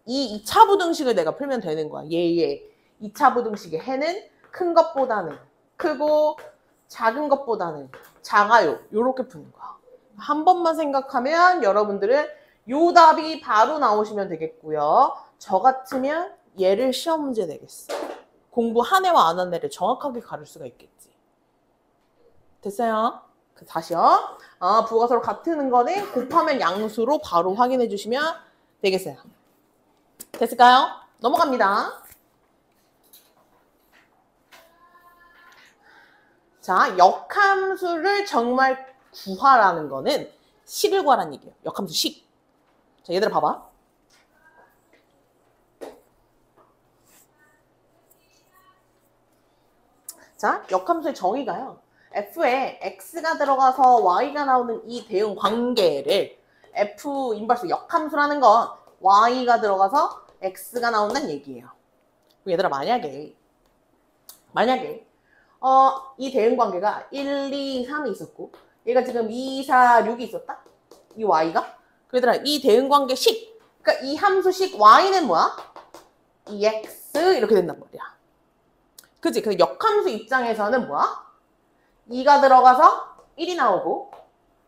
이 2차 부등식을 내가 풀면 되는 거야. 얘의 2차 부등식의 해는 큰 것보다는 크고 작은 것보다는 작아요. 요렇게 푸는 거야. 한 번만 생각하면 여러분들은 요 답이 바로 나오시면 되겠고요. 저 같으면 얘를 시험 문제 내겠어. 공부 한 해와 안 한 해를 정확하게 가를 수가 있겠지. 됐어요? 다시요. 부호가 서로 같은 거는 곱하면 양수로 바로 확인해 주시면 되겠어요. 됐을까요? 넘어갑니다. 자, 역함수를 정말 구하라는 거는 식을 구하라는 얘기예요. 역함수 식. 자, 얘들아 봐봐. 자, 역함수의 정의가요. f에 x가 들어가서 y가 나오는 이 대응 관계를 f 인버스 역함수라는 건 y가 들어가서 x가 나온다는 얘기예요. 얘들아 만약에 이 대응 관계가 1, 2, 3이 있었고 얘가 지금 2, 4, 6이 있었다? 이 y가? 얘들아 이 대응 관계 식 그러니까 이 함수식 y는 뭐야? 2x 이렇게 된단 말이야. 그치? 그 역함수 입장에서는 뭐야? 2가 들어가서 1이 나오고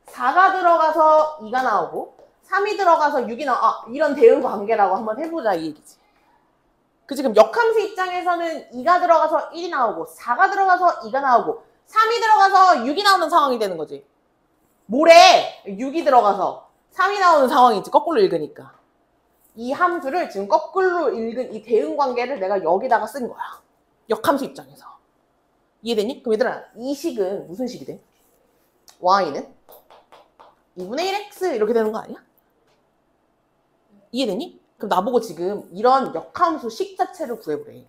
4가 들어가서 2가 나오고 3이 들어가서 6이 이런 대응 관계라고 한번 해보자 이 얘기지. 그치? 그럼 역함수 입장에서는 2가 들어가서 1이 나오고 4가 들어가서 2가 나오고 3이 들어가서 6이 나오는 상황이 되는 거지. 뭐래? 6이 들어가서 3이 나오는 상황이지. 거꾸로 읽으니까. 이 함수를 지금 거꾸로 읽은 이 대응 관계를 내가 여기다가 쓴 거야. 역함수 입장에서. 이해되니? 그럼 얘들아 이 식은 무슨 식이 돼? y는 2분의 1x 이렇게 되는 거 아니야? 이해되니? 그럼 나보고 지금 이런 역함수 식 자체를 구해보래.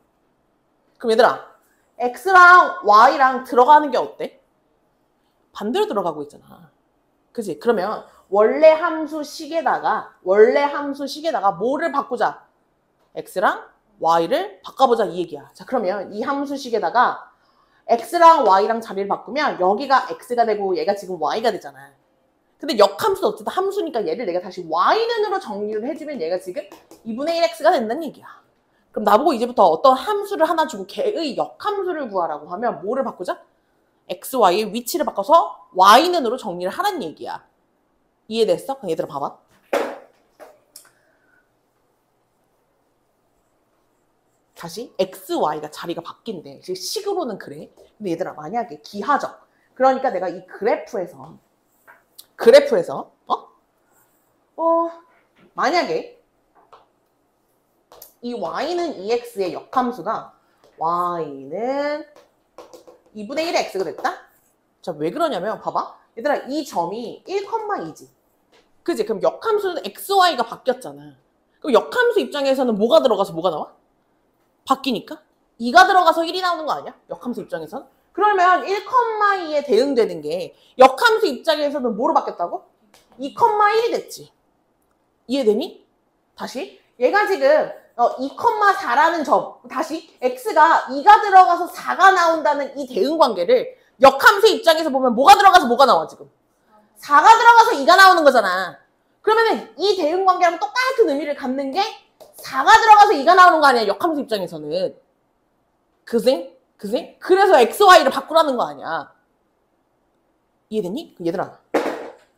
그럼 얘들아 x랑 y랑 들어가는 게 어때? 반대로 들어가고 있잖아. 그치? 그러면 원래 함수 식에다가 뭐를 바꾸자? x랑 y를 바꿔보자 이 얘기야. 자 그러면 이 함수식에다가 x랑 y랑 자리를 바꾸면 여기가 x가 되고 얘가 지금 y가 되잖아. 근데 역함수도 어쨌든 함수니까 얘를 내가 다시 y는으로 정리를 해주면 얘가 지금 2분의 1x가 된다는 얘기야. 그럼 나보고 이제부터 어떤 함수를 하나 주고 걔의 역함수를 구하라고 하면 뭐를 바꾸자? x, y의 위치를 바꿔서 y는으로 정리를 하라는 얘기야. 이해됐어? 그럼 얘들아 봐봐. 다시 x, y가 자리가 바뀐대. 식으로는 그래. 근데 얘들아 만약에 기하적. 그러니까 내가 이 그래프에서 만약에 이 y는 2x의 역함수가 y는 2분의 1의 x가 됐다? 자, 왜 그러냐면 봐봐. 얘들아 이 점이 1,2지. 그지? 그럼 역함수는 xy가 바뀌었잖아. 그럼 역함수 입장에서는 뭐가 들어가서 뭐가 나와? 바뀌니까 2가 들어가서 1이 나오는 거 아니야? 역함수 입장에서는? 그러면 1,2에 대응되는 게 역함수 입장에서는 뭐로 바뀌었다고? 2,1이 됐지. 이해되니? 다시 얘가 지금 2,4라는 점, 다시 x가 2가 들어가서 4가 나온다는 이 대응 관계를 역함수 입장에서 보면 뭐가 들어가서 뭐가 나와 지금? 4가 들어가서 2가 나오는 거잖아. 그러면은 이 대응 관계랑 똑같은 의미를 갖는 게 4가 들어가서 2가 나오는 거 아니야, 역함수 입장에서는. 그지? 그지? 그래서 xy를 바꾸라는 거 아니야. 이해됐니? 얘들아,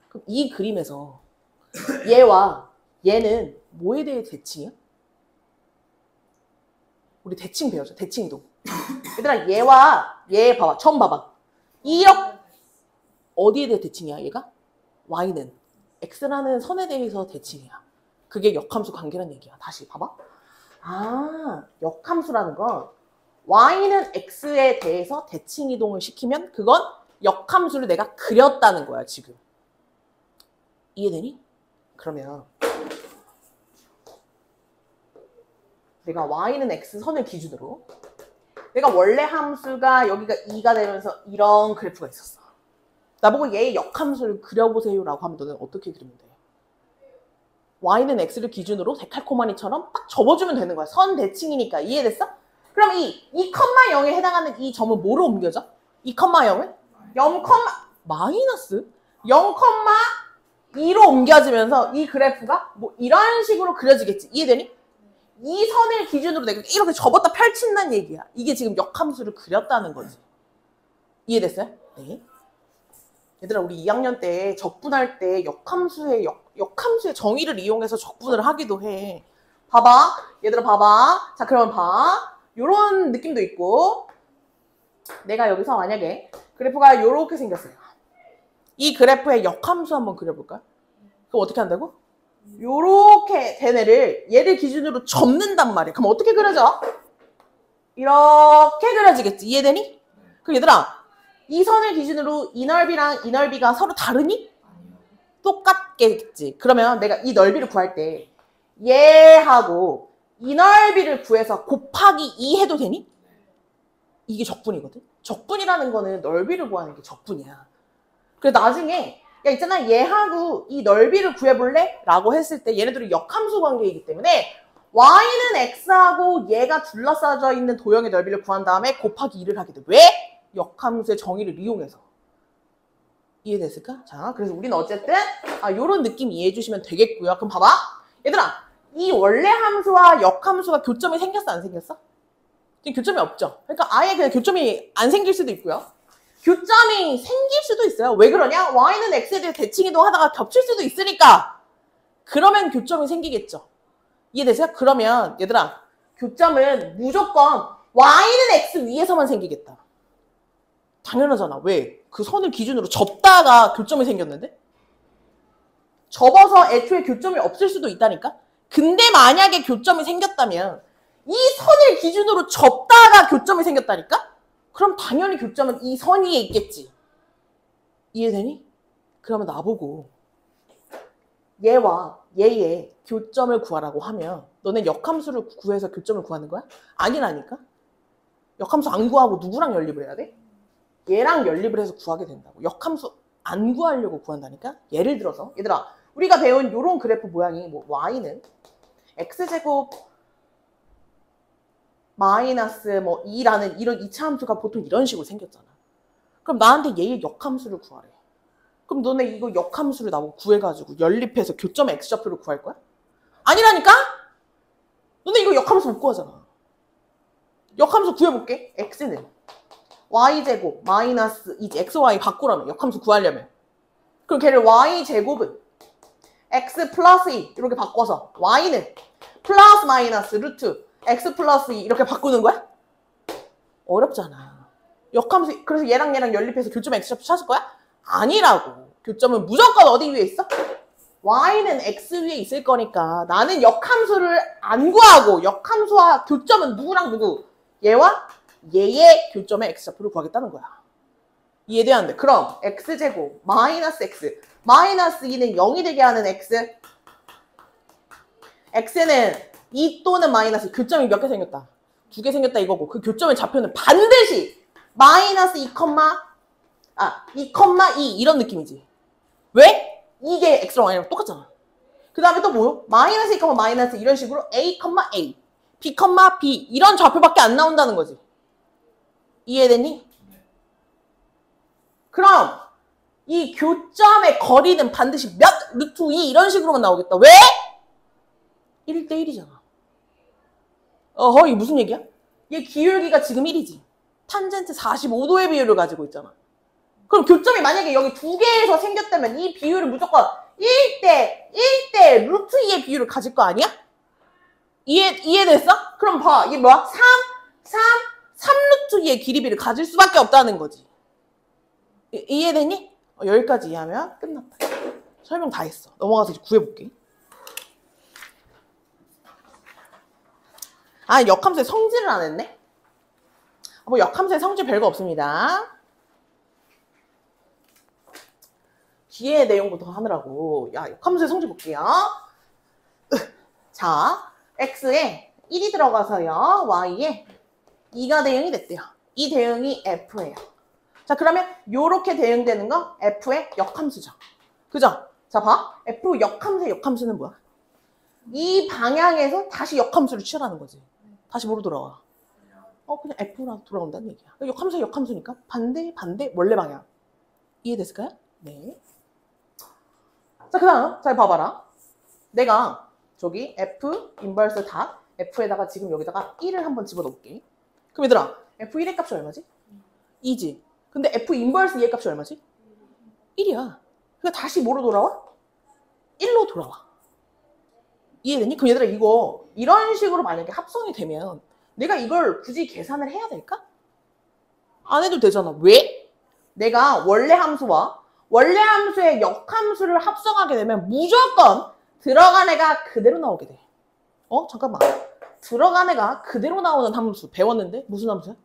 그럼 이 그림에서 얘와 얘는 뭐에 대해 대칭이야? 우리 대칭 배웠죠? 대칭이동. 얘들아, 얘와 얘 봐봐. 처음 봐봐. 이렇게 어디에 대해 대칭이야, 얘가? y는 x라는 선에 대해서 대칭이야. 그게 역함수 관계란 얘기야. 다시 봐봐. 아, 역함수라는 건 y는 x에 대해서 대칭 이동을 시키면 그건 역함수를 내가 그렸다는 거야, 지금. 이해되니? 그러면 내가 y는 x 선을 기준으로 내가 원래 함수가 여기가 2가 되면서 이런 그래프가 있었어. 나보고 얘의 역함수를 그려보세요 라고 하면 너는 어떻게 그리면 돼? y는 x를 기준으로 데칼코마니처럼 딱 접어주면 되는 거야. 선 대칭이니까. 이해됐어? 그럼 이 2,0에 해당하는 이 점은 뭐로 옮겨져? 2,0을 0, 마이너스 0,2로 옮겨지면서 이 그래프가 뭐 이런 식으로 그려지겠지. 이해되니? 이 선을 기준으로 내가 이렇게 접었다 펼친다는 얘기야. 이게 지금 역함수를 그렸다는 거지. 이해됐어요? 네. 얘들아, 우리 2학년 때 적분할 때 역함수의 정의를 이용해서 적분을 하기도 해. 봐봐. 얘들아, 봐봐. 자, 그러면 봐. 요런 느낌도 있고, 내가 여기서 만약에 그래프가 요렇게 생겼어요. 이 그래프의 역함수 한번 그려볼까? 그럼 어떻게 한다고? 요렇게 된 얘를 기준으로 접는단 말이야. 그럼 어떻게 그려져? 이렇게 그려지겠지. 이해되니? 그럼 얘들아, 이 선을 기준으로 이 넓이랑 이 넓이가 서로 다르니? 똑같겠지. 그러면 내가 이 넓이를 구할 때 얘하고 이 넓이를 구해서 곱하기 2 해도 되니? 이게 적분이거든. 적분이라는 거는 넓이를 구하는 게 적분이야. 그래서 나중에 야 있잖아, 얘하고 이 넓이를 구해볼래? 라고 했을 때 얘네들이 역함수 관계이기 때문에 y는 x하고 얘가 둘러싸져 있는 도형의 넓이를 구한 다음에 곱하기 2를 하게 돼. 왜? 역함수의 정의를 이용해서. 이해됐을까? 자, 그래서 우리는 어쨌든 요런 느낌 이해해 주시면 되겠고요. 그럼 봐봐. 얘들아, 이 원래 함수와 역함수가 교점이 생겼어, 안 생겼어? 지금 교점이 없죠? 그러니까 아예 그냥 교점이 안 생길 수도 있고요. 교점이 생길 수도 있어요. 왜 그러냐? y는 x에 대해 대칭이동 하다가 겹칠 수도 있으니까. 그러면 교점이 생기겠죠. 이해되세요? 그러면 얘들아, 교점은 무조건 y는 x 위에서만 생기겠다. 당연하잖아. 왜? 그 선을 기준으로 접다가 교점이 생겼는데? 접어서 애초에 교점이 없을 수도 있다니까? 근데 만약에 교점이 생겼다면 이 선을 기준으로 접다가 교점이 생겼다니까? 그럼 당연히 교점은 이 선 위에 있겠지. 이해되니? 그러면 나보고 얘와 얘의 교점을 구하라고 하면 너네 역함수를 구해서 교점을 구하는 거야? 아니라니까? 역함수 안 구하고 누구랑 연립을 해야 돼? 얘랑 연립을 해서 구하게 된다고. 역함수 안 구하려고 구한다니까? 예를 들어서 얘들아, 우리가 배운 요런 그래프 모양이 뭐 y는 x제곱 마이너스 뭐 2라는 이런 이차함수가 보통 이런 식으로 생겼잖아. 그럼 나한테 얘의 역함수를 구하래. 그럼 너네 이거 역함수를 나보고 구해가지고 연립해서 교점의 x좌표를 구할 거야? 아니라니까? 너네 이거 역함수 못 구하잖아. 역함수 구해볼게. x는 y제곱 마이너스 이제 xy 바꾸라면 역함수 구하려면 그럼 걔를 y제곱은 x 플러스 2 이렇게 바꿔서 y는 플러스 마이너스 루트 x 플러스 2 이렇게 바꾸는 거야? 어렵잖아. 역함수 그래서 얘랑 연립해서 교점의 x좌표 찾을 거야? 아니라고. 교점은 무조건 어디 위에 있어? y는 x 위에 있을 거니까 나는 역함수를 안 구하고 역함수와 교점은 누구랑 누구? 얘와 얘의 교점의 x좌표를 구하겠다는 거야. 이해돼야 안 돼? 그럼 x제곱 마이너스 x 마이너스 2는 0이 되게 하는 x. x는 2 또는 마이너스 교점이 몇 개 생겼다. 2개 생겼다 이거고 그 교점의 좌표는 반드시 마이너스 2, 2,2 이런 느낌이지. 왜? 이게 x랑 y랑 똑같잖아. 그 다음에 또 뭐? 마이너스 2, 마이너스 이런 식으로 a, a, b, b 이런 좌표밖에 안 나온다는 거지. 이해되니? 그럼 이 교점의 거리는 반드시 몇 루트 2 이런 식으로만 나오겠다. 왜? 1대 1이잖아. 이게 무슨 얘기야? 얘 기울기가 지금 1이지. 탄젠트 45도의 비율을 가지고 있잖아. 그럼 교점이 만약에 여기 두 개에서 생겼다면 이 비율은 무조건 1대 루트 2의 비율을 가질 거 아니야? 이해됐어? 그럼 봐. 이게 뭐야? 3 루트 2의 길이비를 가질 수밖에 없다는 거지. 이해되니? 여기까지 이해하면 끝났다. 설명 다 했어. 넘어가서 이제 구해볼게. 역함수의 성질을 안 했네? 뭐 역함수의 성질 별거 없습니다. 뒤에 내용부터 하느라고. 역함수의 성질 볼게요. 자, x에 1이 들어가서요. y에 2가 대응이 됐대요. 이 대응이 f예요. 자, 그러면 요렇게 대응되는 거 f의 역함수죠. 그죠? 자, 봐. f 역함수의 역함수는 뭐야? 이 방향에서 다시 역함수를 취하라는 거지. 다시 뭐로 돌아와? 그냥 f로 돌아온다는 얘기야. 역함수의 역함수니까 반대, 원래 방향. 이해됐을까요? 네. 자, 그 다음, 잘 봐봐라. 내가 저기 f 인버스 닷 f에다가 지금 여기다가 1을 한번 집어넣을게. 그럼 얘들아, f1의 값이 얼마지? 2지. 근데 f 인버스 2의 값이 얼마지? 1이야. 그러니까 다시 뭐로 돌아와? 1로 돌아와. 이해되니? 그럼 얘들아 이거 이런 식으로 만약에 합성이 되면 내가 이걸 굳이 계산을 해야 될까? 안 해도 되잖아. 왜? 내가 원래 함수와 원래 함수의 역함수를 합성하게 되면 무조건 들어간 애가 그대로 나오게 돼. 잠깐만. 들어간 애가 그대로 나오는 함수 배웠는데 무슨 함수야?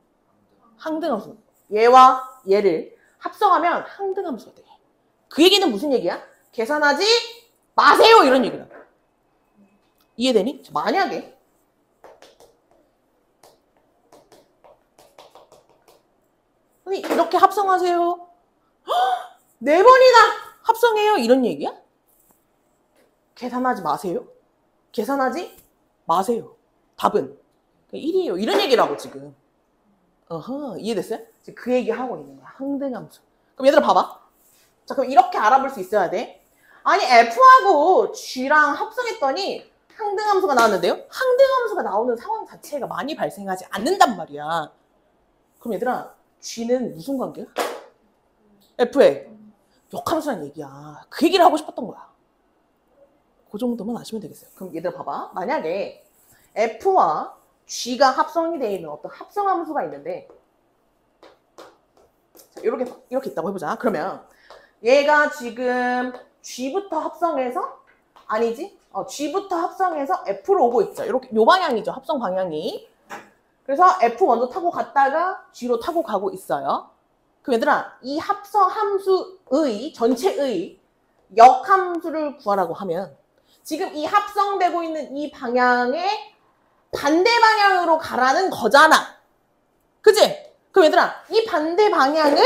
항등함수. 얘와 얘를 합성하면 항등함수가 돼. 그 얘기는 무슨 얘기야? 계산하지 마세요 이런 얘기다. 이해되니? 만약에 이렇게 합성하세요. 4번이나 합성해요 이런 얘기야? 계산하지 마세요. 계산하지 마세요. 답은 1이에요. 이런 얘기라고 지금. 이해됐어요? 지금 그 얘기 하고 있는 거야. 항등함수. 그럼 얘들아 봐봐. 자, 그럼 이렇게 알아볼 수 있어야 돼. 아니 F하고 G랑 합성했더니 항등함수가 나왔는데요. 항등함수가 나오는 상황 자체가 많이 발생하지 않는단 말이야. 그럼 얘들아 G는 무슨 관계야? F의 역함수란 얘기야. 그 얘기를 하고 싶었던 거야. 그 정도만 아시면 되겠어요. 그럼 얘들아 봐봐. 만약에 F와 G가 합성이 되어 있는 어떤 합성함수가 있는데 자, 이렇게 있다고 해보자. 그러면 얘가 지금 G부터 합성해서 아니지? G부터 합성해서 F로 오고 있죠. 이렇게 요 방향이죠. 합성 방향이. 그래서 F 먼저 타고 갔다가 G로 타고 가고 있어요. 그럼 얘들아 이 합성 함수의 전체의 역함수를 구하라고 하면 지금 이 합성되고 있는 이 방향의 반대 방향으로 가라는 거잖아. 그치? 그럼 얘들아 이 반대 방향은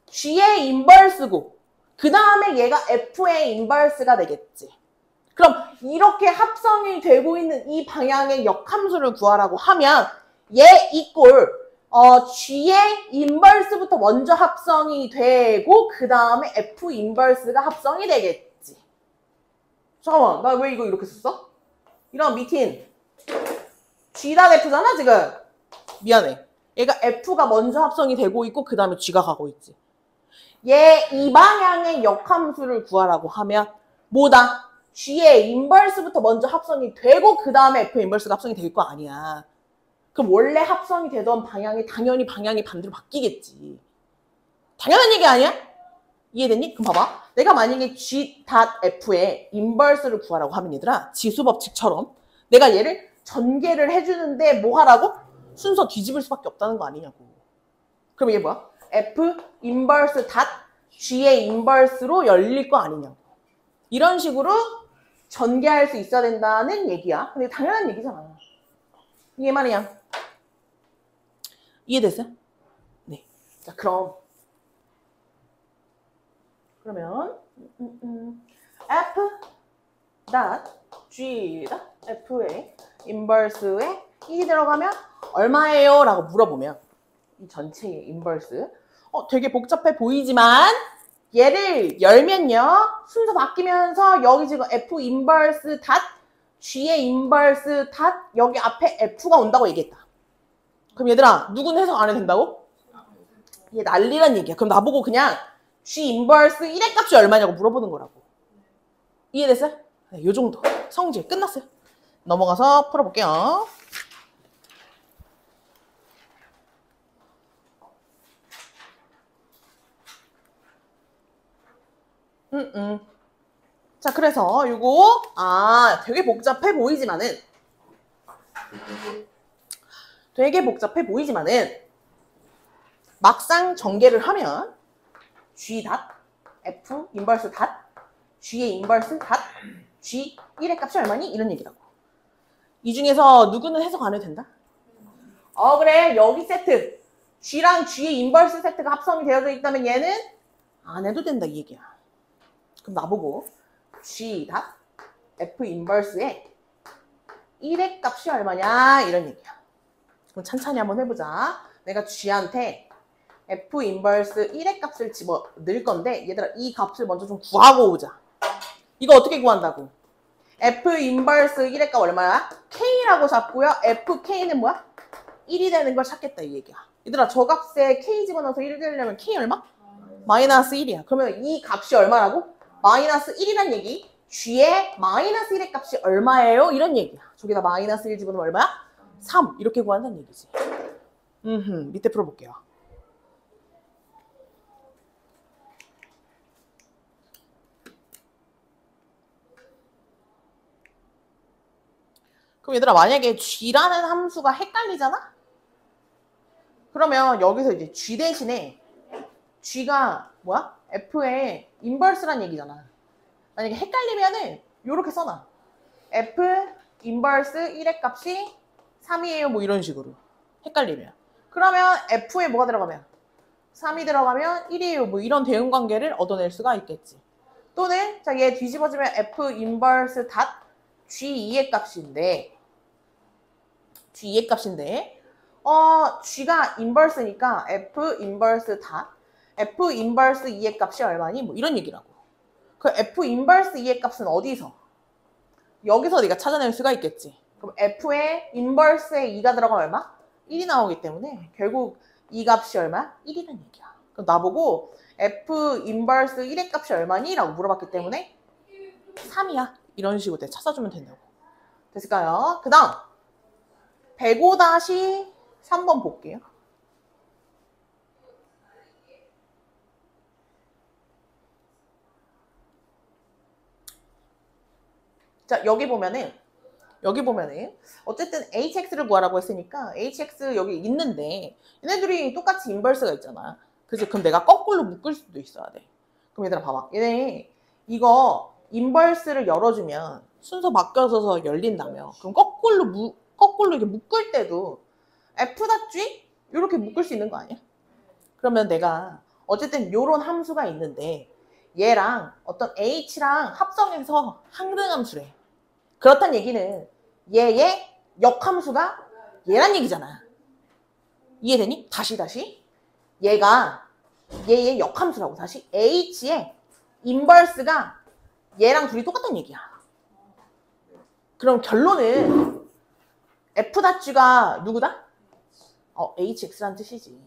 G의 인버스고 그 다음에 얘가 F의 인버스가 되겠지. 그럼 이렇게 합성이 되고 있는 이 방향의 역함수를 구하라고 하면 얘 이꼴 G의 인버스부터 먼저 합성이 되고 그 다음에 F 인버스가 합성이 되겠지. 잠깐만 나 왜 이거 이렇게 썼어? 이런 미팅 G다 F잖아 지금. 미안해. 얘가 F가 먼저 합성이 되고 있고 그 다음에 G가 가고 있지. 얘 이 방향의 역함수를 구하라고 하면 뭐다? G의 인버스부터 먼저 합성이 되고 그 다음에 F 인버스가 합성이 될 거 아니야. 그럼 원래 합성이 되던 방향이 당연히 방향이 반대로 바뀌겠지. 당연한 얘기 아니야? 이해됐니? 그럼 봐봐. 내가 만약에 G.F의 인버스를 구하라고 하면 얘들아 지수법칙처럼 내가 얘를 전개를 해주는데 뭐 하라고? 순서 뒤집을 수밖에 없다는 거 아니냐고. 그럼 이게 뭐야? F 인버스 닷 G의 인버스로 열릴 거 아니냐고. 이런 식으로 전개할 수 있어야 된다는 얘기야. 근데 당연한 얘기잖아. 이게 말이야. 이해됐어요? 네. 자, 그러면 F G F의 인버스에 1이 들어가면 얼마예요? 라고 물어보면 이 전체의 인버스 되게 복잡해 보이지만 얘를 열면요 순서 바뀌면서 여기 지금 F 인버스 닷 G의 인버스 닷 여기 앞에 F가 온다고 얘기했다. 그럼 얘들아 누군 해석 안 해도 된다고? 얘 난리란 얘기야. 그럼 나보고 그냥 G 인버스 1의 값이 얼마냐고 물어보는 거라고. 이해됐어요? 네, 요 정도. 성질 끝났어요. 넘어가서 풀어볼게요. 자, 그래서 요거 되게 복잡해 보이지만은 막상 전개를 하면 G 닷 F 인버스 닷 G의 인버스 닷 G 1의 값이 얼마니? 이런 얘기라고. 이 중에서 누구는 해석 안 해도 된다? 그래 여기 세트 G랑 G의 인버스 세트가 합성이 되어져 있다면 얘는 안 해도 된다 이 얘기야. 그럼 나보고 G 닷 F 인버스의 1의 값이 얼마냐 이런 얘기야. 그럼 찬찬히 한번 해보자. 내가 G한테 F 인버스 1의 값을 집어 넣을 건데 얘들아 이 값을 먼저 좀 구하고 오자. 이거 어떻게 구한다고? F 인버스 1의 값 얼마야? K라고 잡고요. FK는 뭐야? 1이 되는 걸 찾겠다 이 얘기야. 얘들아 저 값에 K 집어넣어서 1이 되려면 K 얼마? 마이너스 1이야. 그러면 이 값이 얼마라고? 마이너스 1이란 얘기. G의 마이너스 1의 값이 얼마예요? 이런 얘기야. 저기다 마이너스 1 집어넣으면 얼마야? 3 이렇게 구한다는 얘기지. 밑에 풀어볼게요. 그럼 얘들아 만약에 G라는 함수가 헷갈리잖아? 그러면 여기서 이제 G 대신에 G가 뭐야? F의 인버스란 얘기잖아. 만약에 헷갈리면은 요렇게 써놔. F 인버스 1의 값이 3이에요 뭐 이런 식으로 헷갈리면. 그러면 F에 뭐가 들어가면? 3이 들어가면 1이에요 뭐 이런 대응 관계를 얻어낼 수가 있겠지. 또는 자 얘 뒤집어지면 F 인버스 닷 G2의 값인데 G가 인버스니까 F 인버스 닷 F 인버스 2의 값이 얼마니? 뭐 이런 얘기라고. 그 F 인버스 2의 값은 어디서? 여기서 네가 찾아낼 수가 있겠지. 그럼 F의 인버스에 2가 들어가면 얼마? 1이 나오기 때문에 결국 이 값이 얼마야? 1이라는 얘기야. 그럼 나보고 F 인버스 1의 값이 얼마니? 라고 물어봤기 때문에 3이야. 이런 식으로 내가 찾아주면 된다고. 됐을까요? 그 다음 105-3번 볼게요. 자 여기 보면은 어쨌든 hx를 구하라고 했으니까 hx 여기 있는데 얘네들이 똑같이 인버스가 있잖아. 그치? 그럼 내가 거꾸로 묶을 수도 있어야 돼. 그럼 얘들아 봐봐. 얘네 이거 인버스를 열어주면 순서 바뀌어서 열린다며. 그럼 거꾸로 이렇게 묶을 때도 f.g 이렇게 묶을 수 있는 거 아니야? 그러면 내가 어쨌든 요런 함수가 있는데 얘랑 어떤 h랑 합성해서 항등함수래. 그렇단 얘기는 얘의 역함수가 얘란 얘기잖아. 이해되니? 다시. 얘가 얘의 역함수라고. 다시 h의 인버스가 얘랑 둘이 똑같다는 얘기야. 그럼 결론은 f.g가 누구다? hx란 뜻이지.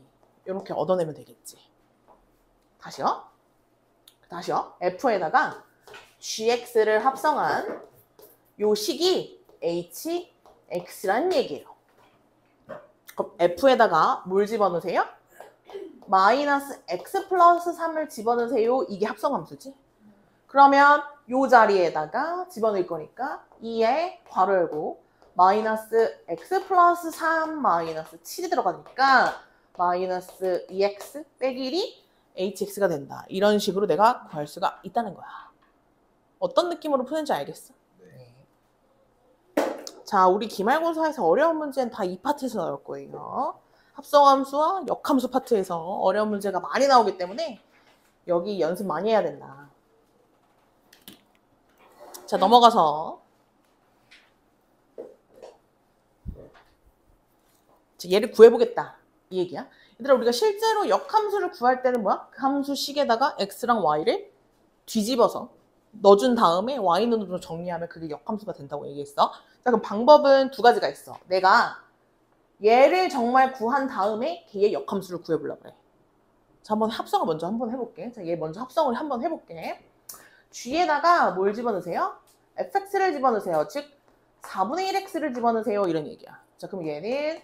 이렇게 얻어내면 되겠지. 다시요. f에다가 gx를 합성한 요 식이 hx란 얘기예요. 그럼 f에다가 뭘 집어넣으세요? 마이너스 x 플러스 3을 집어넣으세요. 이게 합성함수지. 그러면 요 자리에다가 집어넣을 거니까 2에 괄호 열고 마이너스 x 플러스 3 마이너스 7이 들어가니까 마이너스 2x 빼기 1이 hx가 된다. 이런 식으로 내가 구할 수가 있다는 거야. 어떤 느낌으로 푸는지 알겠어? 자, 우리 기말고사에서 어려운 문제는 다 이 파트에서 나올 거예요. 합성함수와 역함수 파트에서 어려운 문제가 많이 나오기 때문에 여기 연습 많이 해야 된다. 자, 넘어가서 얘를 구해보겠다. 이 얘기야. 얘들아, 우리가 실제로 역함수를 구할 때는 뭐야? 그 함수 식에다가 x랑 y를 뒤집어서 넣어준 다음에 y눈으로 정리하면 그게 역함수가 된다고 얘기했어. 자, 그럼 방법은 두 가지가 있어. 내가 얘를 정말 구한 다음에 걔의 역함수를 구해보려고 그래. 자, 한번 합성을 먼저 한번 해볼게. 자, 얘 먼저 합성을 한번 해볼게. g에다가 뭘 집어넣으세요? fx를 집어넣으세요. 즉 4분의 1x를 집어넣으세요. 이런 얘기야. 자, 그럼 얘는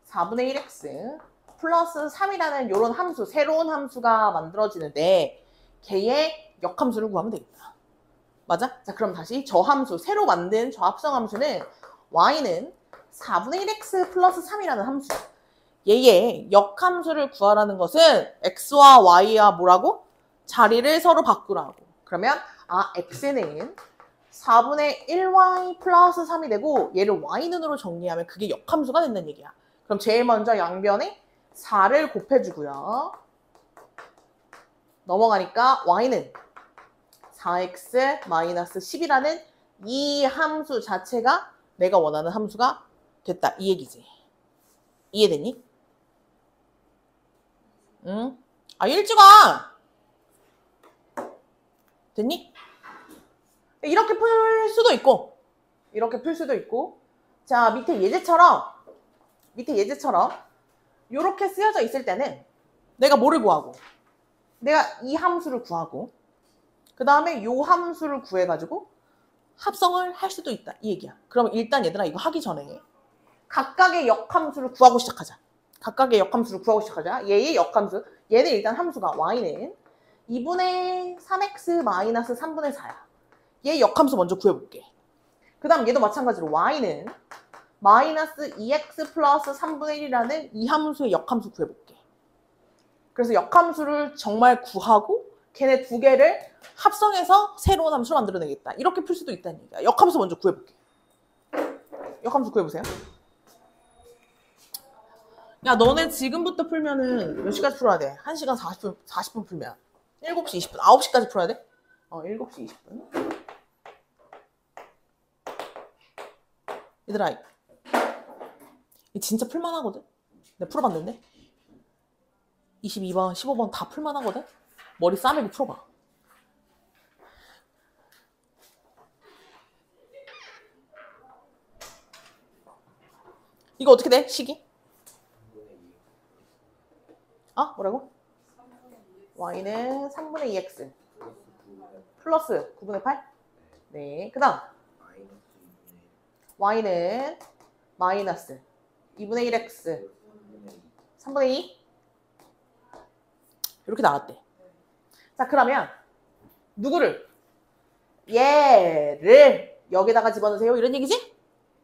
4분의 1x 플러스 3이라는 이런 함수, 새로운 함수가 만들어지는데 걔의 역함수를 구하면 되겠다. 맞아? 자, 그럼 다시 저 함수, 새로 만든 저 합성함수는 y는 4분의 1x 플러스 3이라는 함수. 얘의 역함수를 구하라는 것은 x와 y와 뭐라고? 자리를 서로 바꾸라고. 그러면 x는 4분의 1y 플러스 3이 되고 얘를 y눈으로 정리하면 그게 역함수가 된다는 얘기야. 그럼 제일 먼저 양변에 4를 곱해주고요. 넘어가니까 y는 4x 10이라는 이 함수 자체가 내가 원하는 함수가 됐다. 이 얘기지. 이해되니? 응? 일찍아! 됐니? 이렇게 풀 수도 있고, 이렇게 풀 수도 있고, 자, 밑에 예제처럼, 이렇게 쓰여져 있을 때는 내가 뭐를 구하고, 내가 이 함수를 구하고, 그 다음에 요 함수를 구해가지고 합성을 할 수도 있다. 이 얘기야. 그럼 일단 얘들아 이거 하기 전에 각각의 역함수를 구하고 시작하자. 얘의 역함수. 얘는 일단 함수가 y는 2분의 3x 마이너스 3분의 4야. 얘 역함수 먼저 구해볼게. 그 다음 얘도 마찬가지로 y는 마이너스 2x 플러스 3분의 1이라는 이 함수의 역함수 구해볼게. 그래서 역함수를 정말 구하고 걔네 두 개를 합성해서 새로운 함수를 만들어내겠다. 이렇게 풀 수도 있다는 얘기야. 역함수 먼저 구해볼게. 역함수 구해보세요. 야, 너네 지금부터 풀면은 몇 시까지 풀어야 돼? 1시간 40분 풀면 7시 20분, 9시까지 풀어야 돼? 7시 20분. 얘들아, 이 진짜 풀만하거든? 내가 풀어봤는데 22번, 15번 다 풀만하거든? 머리 싸매고 풀어봐. 이거 어떻게 돼? 식이? 뭐라고? y는 3분의 2x 플러스 9분의 8? 네. 그 다음 y는 마이너스 2분의 1x 3분의 2? 이렇게 나왔대. 자, 그러면 누구를? 얘를 여기다가 집어넣으세요. 이런 얘기지?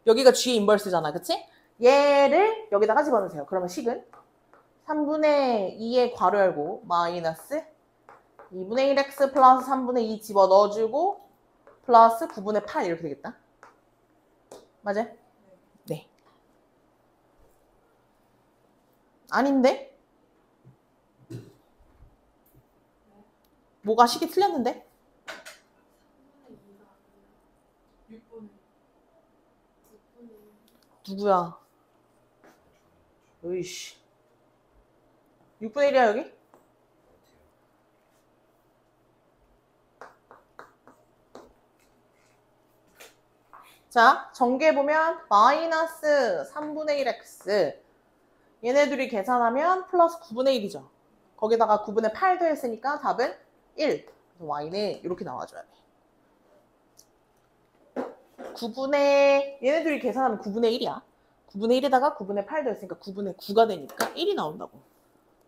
여기가 G의 인버스잖아. 그치? 얘를 여기다가 집어넣으세요. 그러면 식은 3분의 2에 괄호 열고 마이너스 2분의 1x 플러스 3분의 2 집어넣어주고 플러스 9분의 8 이렇게 되겠다. 맞아? 네. 아닌데? 뭐가 식이 틀렸는데? 6분의 누구야? 으이씨. 6분의 1이야 여기? 자, 전개해보면 마이너스 3분의 1x 얘네들이 계산하면 플러스 9분의 1이죠. 거기다가 9분의 8 더했으니까 답은 1. 그래서 y는 이렇게 나와줘야 돼. 9분의 얘네들이 계산하면 9분의 1이야. 9분의 1에다가 9분의 8 더했으니까 9분의 9가 되니까 1이 나온다고.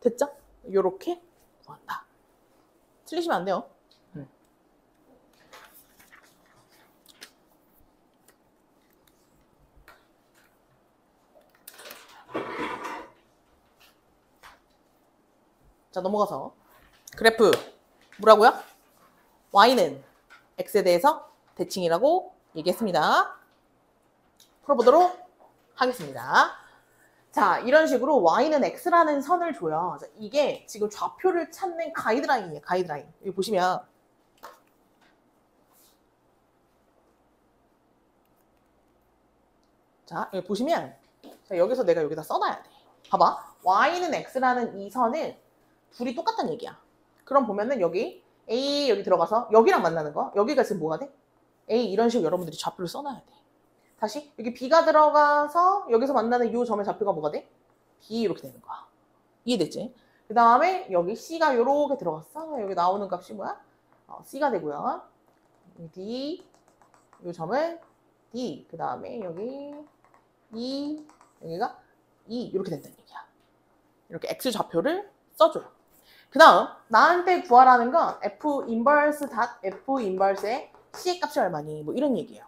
됐죠? 요렇게 구한다. 틀리시면 안 돼요. 자, 넘어가서 그래프 뭐라고요? y는 x에 대해서 대칭이라고 얘기했습니다. 풀어보도록 하겠습니다. 자, 이런 식으로 y는 x라는 선을 줘요. 자, 이게 지금 좌표를 찾는 가이드라인이에요. 가이드라인. 여기 보시면 자, 여기 보시면 자, 여기서 내가 여기다 써놔야 돼. 봐봐. y는 x라는 이 선은 둘이 똑같다는 얘기야. 그럼 보면은 여기 A 여기 들어가서 여기랑 만나는 거. 여기가 지금 뭐가 돼? A 이런 식으로 여러분들이 좌표를 써놔야 돼. 다시 여기 B가 들어가서 여기서 만나는 이 점의 좌표가 뭐가 돼? B 이렇게 되는 거야. 이해됐지? 그 다음에 여기 C가 이렇게 들어갔어. 여기 나오는 값이 뭐야? C가 되고요. D 이 점은 D. 그 다음에 여기 E 여기가 E 이렇게 된다는 얘기야. 이렇게 X 좌표를 써줘요. 그 다음 나한테 구하라는 건 F 인버스 닷 F 인버스의 C의 값이 얼마니? 뭐 이런 얘기예요.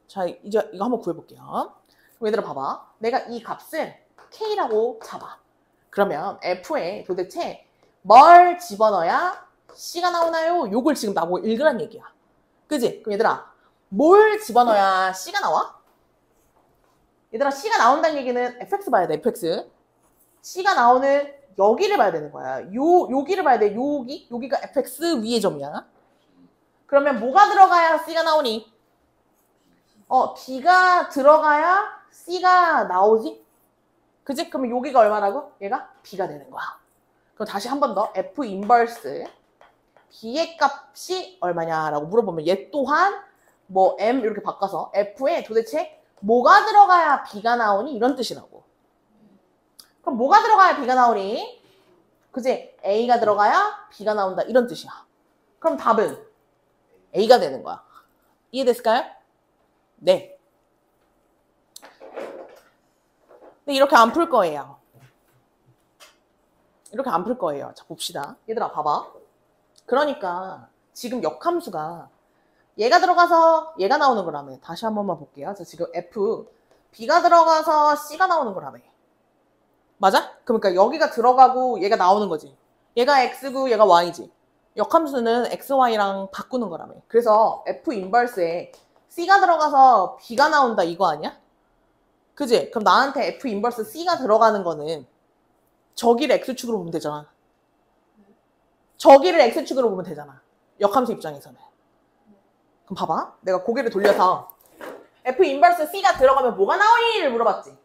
자, 이제 이거 한번 구해볼게요. 그럼 얘들아 봐봐. 내가 이 값을 K라고 잡아. 그러면 F에 도대체 뭘 집어넣어야 C가 나오나요? 요걸 지금 나보고 읽으란 얘기야. 그지? 그럼 얘들아 뭘 집어넣어야 C가 나와? 얘들아 C가 나온다는 얘기는 fx 봐야 돼. fx. C가 나오는 여기를 봐야 되는 거야. 여기를 봐야 돼. 여기가 fx 위의 점이야. 그러면 뭐가 들어가야 C가 나오니? B가 들어가야 C가 나오지? 그지? 그러면 여기가 얼마라고? 얘가 B가 되는 거야. 그럼 다시 한 번 더 F 인버스 B의 값이 얼마냐라고 물어보면 얘 또한 뭐 M 이렇게 바꿔서 F에 도대체 뭐가 들어가야 B가 나오니? 이런 뜻이라고. 그럼 뭐가 들어가야 B가 나오니? 그지? A가 들어가야 B가 나온다. 이런 뜻이야. 그럼 답은 A가 되는 거야. 이해됐을까요? 네. 근데 이렇게 안 풀 거예요. 이렇게 안 풀 거예요. 자, 봅시다. 얘들아, 봐봐. 그러니까 지금 역함수가 얘가 들어가서 얘가 나오는 거라며. 다시 한 번만 볼게요. 자, 지금 F, B가 들어가서 C가 나오는 거라며. 맞아? 그러니까 여기가 들어가고 얘가 나오는 거지. 얘가 X고 얘가 Y지. 역함수는 X, Y랑 바꾸는 거라며. 그래서 F 인버스에 C가 들어가서 B가 나온다 이거 아니야? 그지? 그럼 나한테 F 인버스 C가 들어가는 거는 저기를 X축으로 보면 되잖아. 저기를 X축으로 보면 되잖아. 역함수 입장에서는. 그럼 봐봐. 내가 고개를 돌려서 F 인버스 C가 들어가면 뭐가 나오니를 물어봤지.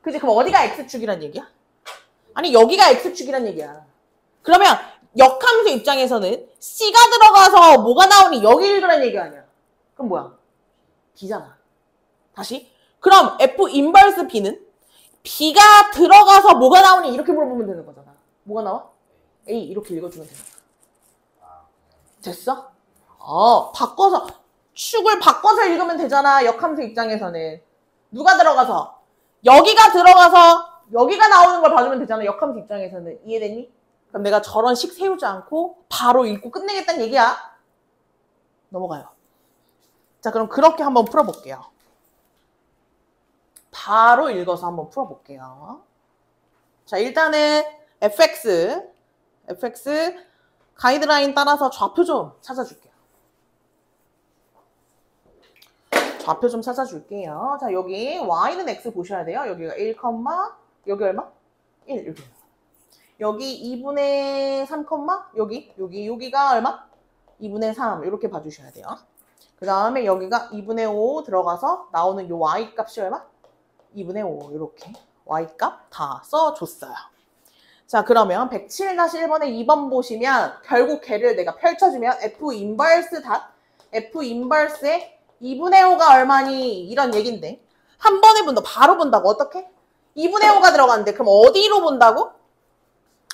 그지? 그럼 어디가 X축이란 얘기야? 아니 여기가 X축이란 얘기야. 그러면 역함수 입장에서는 C가 들어가서 뭐가 나오니 여기 읽으란 얘기 아니야. 그럼 뭐야? B잖아. 다시. 그럼 F 인버스 B는 B가 들어가서 뭐가 나오니 이렇게 물어보면 되는 거잖아. 뭐가 나와? A 이렇게 읽어주면 되는 거야. 됐어? 바꿔서 축을 바꿔서 읽으면 되잖아. 역함수 입장에서는. 누가 들어가서? 여기가 들어가서 여기가 나오는 걸 봐주면 되잖아. 역함수 입장에서는. 이해됐니? 그럼 내가 저런 식 세우지 않고 바로 읽고 끝내겠다는 얘기야. 넘어가요. 자, 그럼 그렇게 한번 풀어볼게요. 바로 읽어서 한번 풀어볼게요. 자, 일단은 fx 가이드라인 따라서 좌표 좀 찾아줄게요. 좌표 좀 찾아줄게요. 자, 여기 y는 x 보셔야 돼요. 여기가 1, 여기 얼마? 1 이렇게. 여기 2분의 3, 여기가 얼마? 2분의 3 이렇게 봐주셔야 돼요. 그 다음에 여기가 2분의 5 들어가서 나오는 요 y 값이 얼마? 2분의 5 이렇게 y 값 다 써줬어요. 자, 그러면 107-1번에 2번 보시면 결국 걔를 내가 펼쳐주면 F 인버스 닷 F 인버스의 2분의 5가 얼마니? 이런 얘긴데 한 번에 본다. 바로 본다고. 어떻게? 2분의 5가 들어가는데 그럼 어디로 본다고?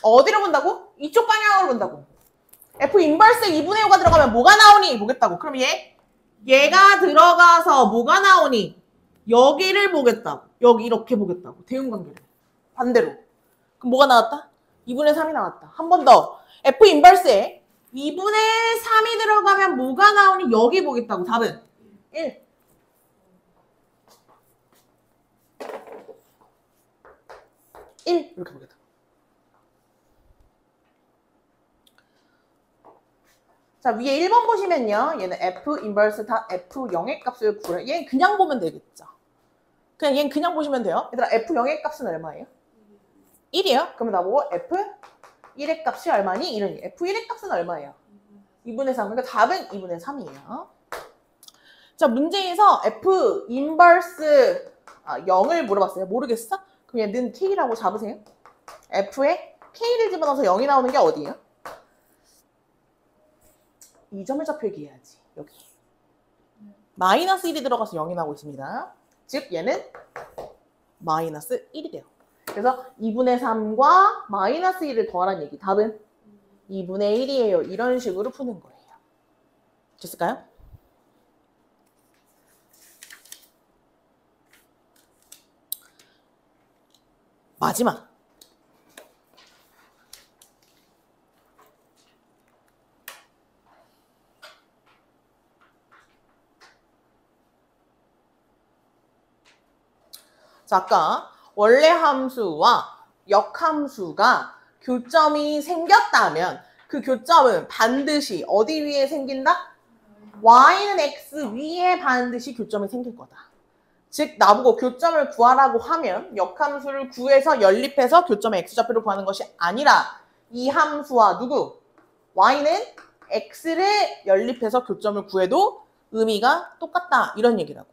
어디로 본다고? 이쪽 방향으로 본다고. F 인버스 2분의 5가 들어가면 뭐가 나오니? 보겠다고. 그럼 얘가 들어가서 뭐가 나오니? 여기를 보겠다고. 여기 이렇게 보겠다고. 대응관계를. 반대로. 그럼 뭐가 나왔다? 2분의 3이 나왔다. 한 번 더. F 인버스에 2분의 3이 들어가면 뭐가 나오니? 여기 보겠다고. 답은 1. 1 이렇게 보겠다. 자, 위에 1번 보시면요. 얘는 F 인버스 다 F0의 값을 구해. 얘는 그냥 보면 되겠죠. 그냥 얘는 그냥 보시면 돼요. 얘들아, F0의 값은 얼마예요? 1이에요. 그러면 나보고 F1의 값이 얼마니? 이러니 F1의 값은 얼마예요? 2분의 3. 그러니까 답은 2분의 3이에요. 자, 문제에서 F 인버스 0을 물어봤어요. 모르겠어? 그럼 얘는 K라고 잡으세요. F에 K를 집어넣어서 0이 나오는 게 어디예요? 이 점을 좌표 얘기해야지. 여기. 마이너스 1이 들어가서 0이 나오고 있습니다. 즉 얘는 마이너스 1이 돼요. 그래서 2분의 3과 마이너스 1을 더하라는 얘기. 답은 2분의 1이에요. 이런 식으로 푸는 거예요. 됐을까요? 마지막. 자, 아까 원래 함수와 역함수가 교점이 생겼다면 그 교점은 반드시 어디 위에 생긴다? y는 x 위에 반드시 교점이 생길 거다. 즉 나보고 교점을 구하라고 하면 역함수를 구해서 연립해서 교점의 x좌표를 구하는 것이 아니라 이 함수와 누구? y는 x를 연립해서 교점을 구해도 의미가 똑같다. 이런 얘기라고.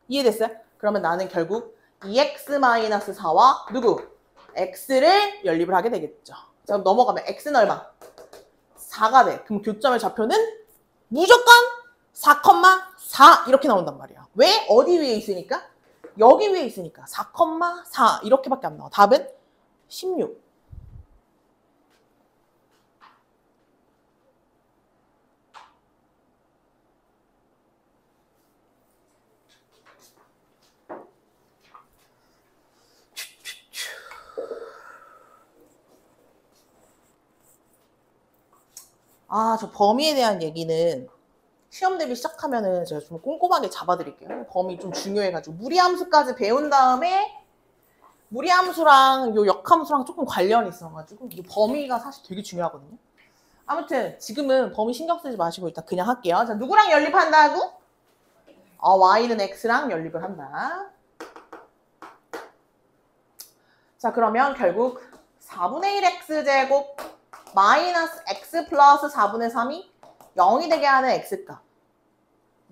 이해됐어요? 그러면 나는 결국 2x-4와 누구? x를 연립을 하게 되겠죠. 자, 그럼 넘어가면 x는 얼마? 4가 돼. 그럼 교점의 좌표는 무조건 4,4 이렇게 나온단 말이야. 왜? 어디 위에 있으니까? 여기 위에 있으니까 4,4 이렇게밖에 안 나와. 답은 16. 저 범위에 대한 얘기는 시험 대비 시작하면은 제가 좀 꼼꼼하게 잡아드릴게요. 범위 좀 중요해가지고. 무리함수까지 배운 다음에 무리함수랑 요 역함수랑 조금 관련이 있어가지고 이 범위가 사실 되게 중요하거든요. 아무튼 지금은 범위 신경 쓰지 마시고 일단 그냥 할게요. 자, 누구랑 연립한다고? y는 x랑 연립을 한다. 자, 그러면 결국 4분의 1 x제곱 마이너스 x 플러스 4분의 3이 0이 되게 하는 x값.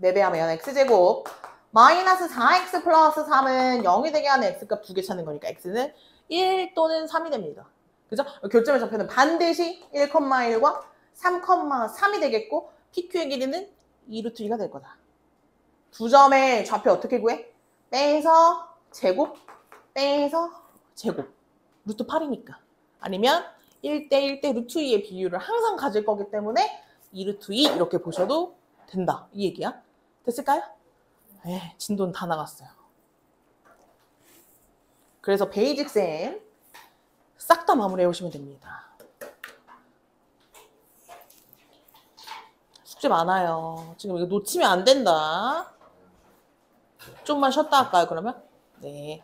4배하면 x제곱 마이너스 4x 플러스 3은 0이 되게 하는 x값 2개 찾는 거니까 x는 1 또는 3이 됩니다. 그죠? 교점의 좌표는 반드시 1,1과 3,3이 되겠고 PQ의 길이는 2루트 2가 될 거다. 두 점의 좌표 어떻게 구해? 빼서 제곱, 빼서 제곱. 루트 8이니까. 아니면 1대 1대 루트 2의 비율을 항상 가질 거기 때문에 2루트 2 이렇게 보셔도 된다. 이 얘기야. 됐을까요? 진도는 다 나갔어요. 그래서 베이직쌤 싹 다 마무리해 오시면 됩니다. 숙제 많아요. 지금 이거 놓치면 안 된다. 좀만 쉬었다 할까요, 그러면? 네.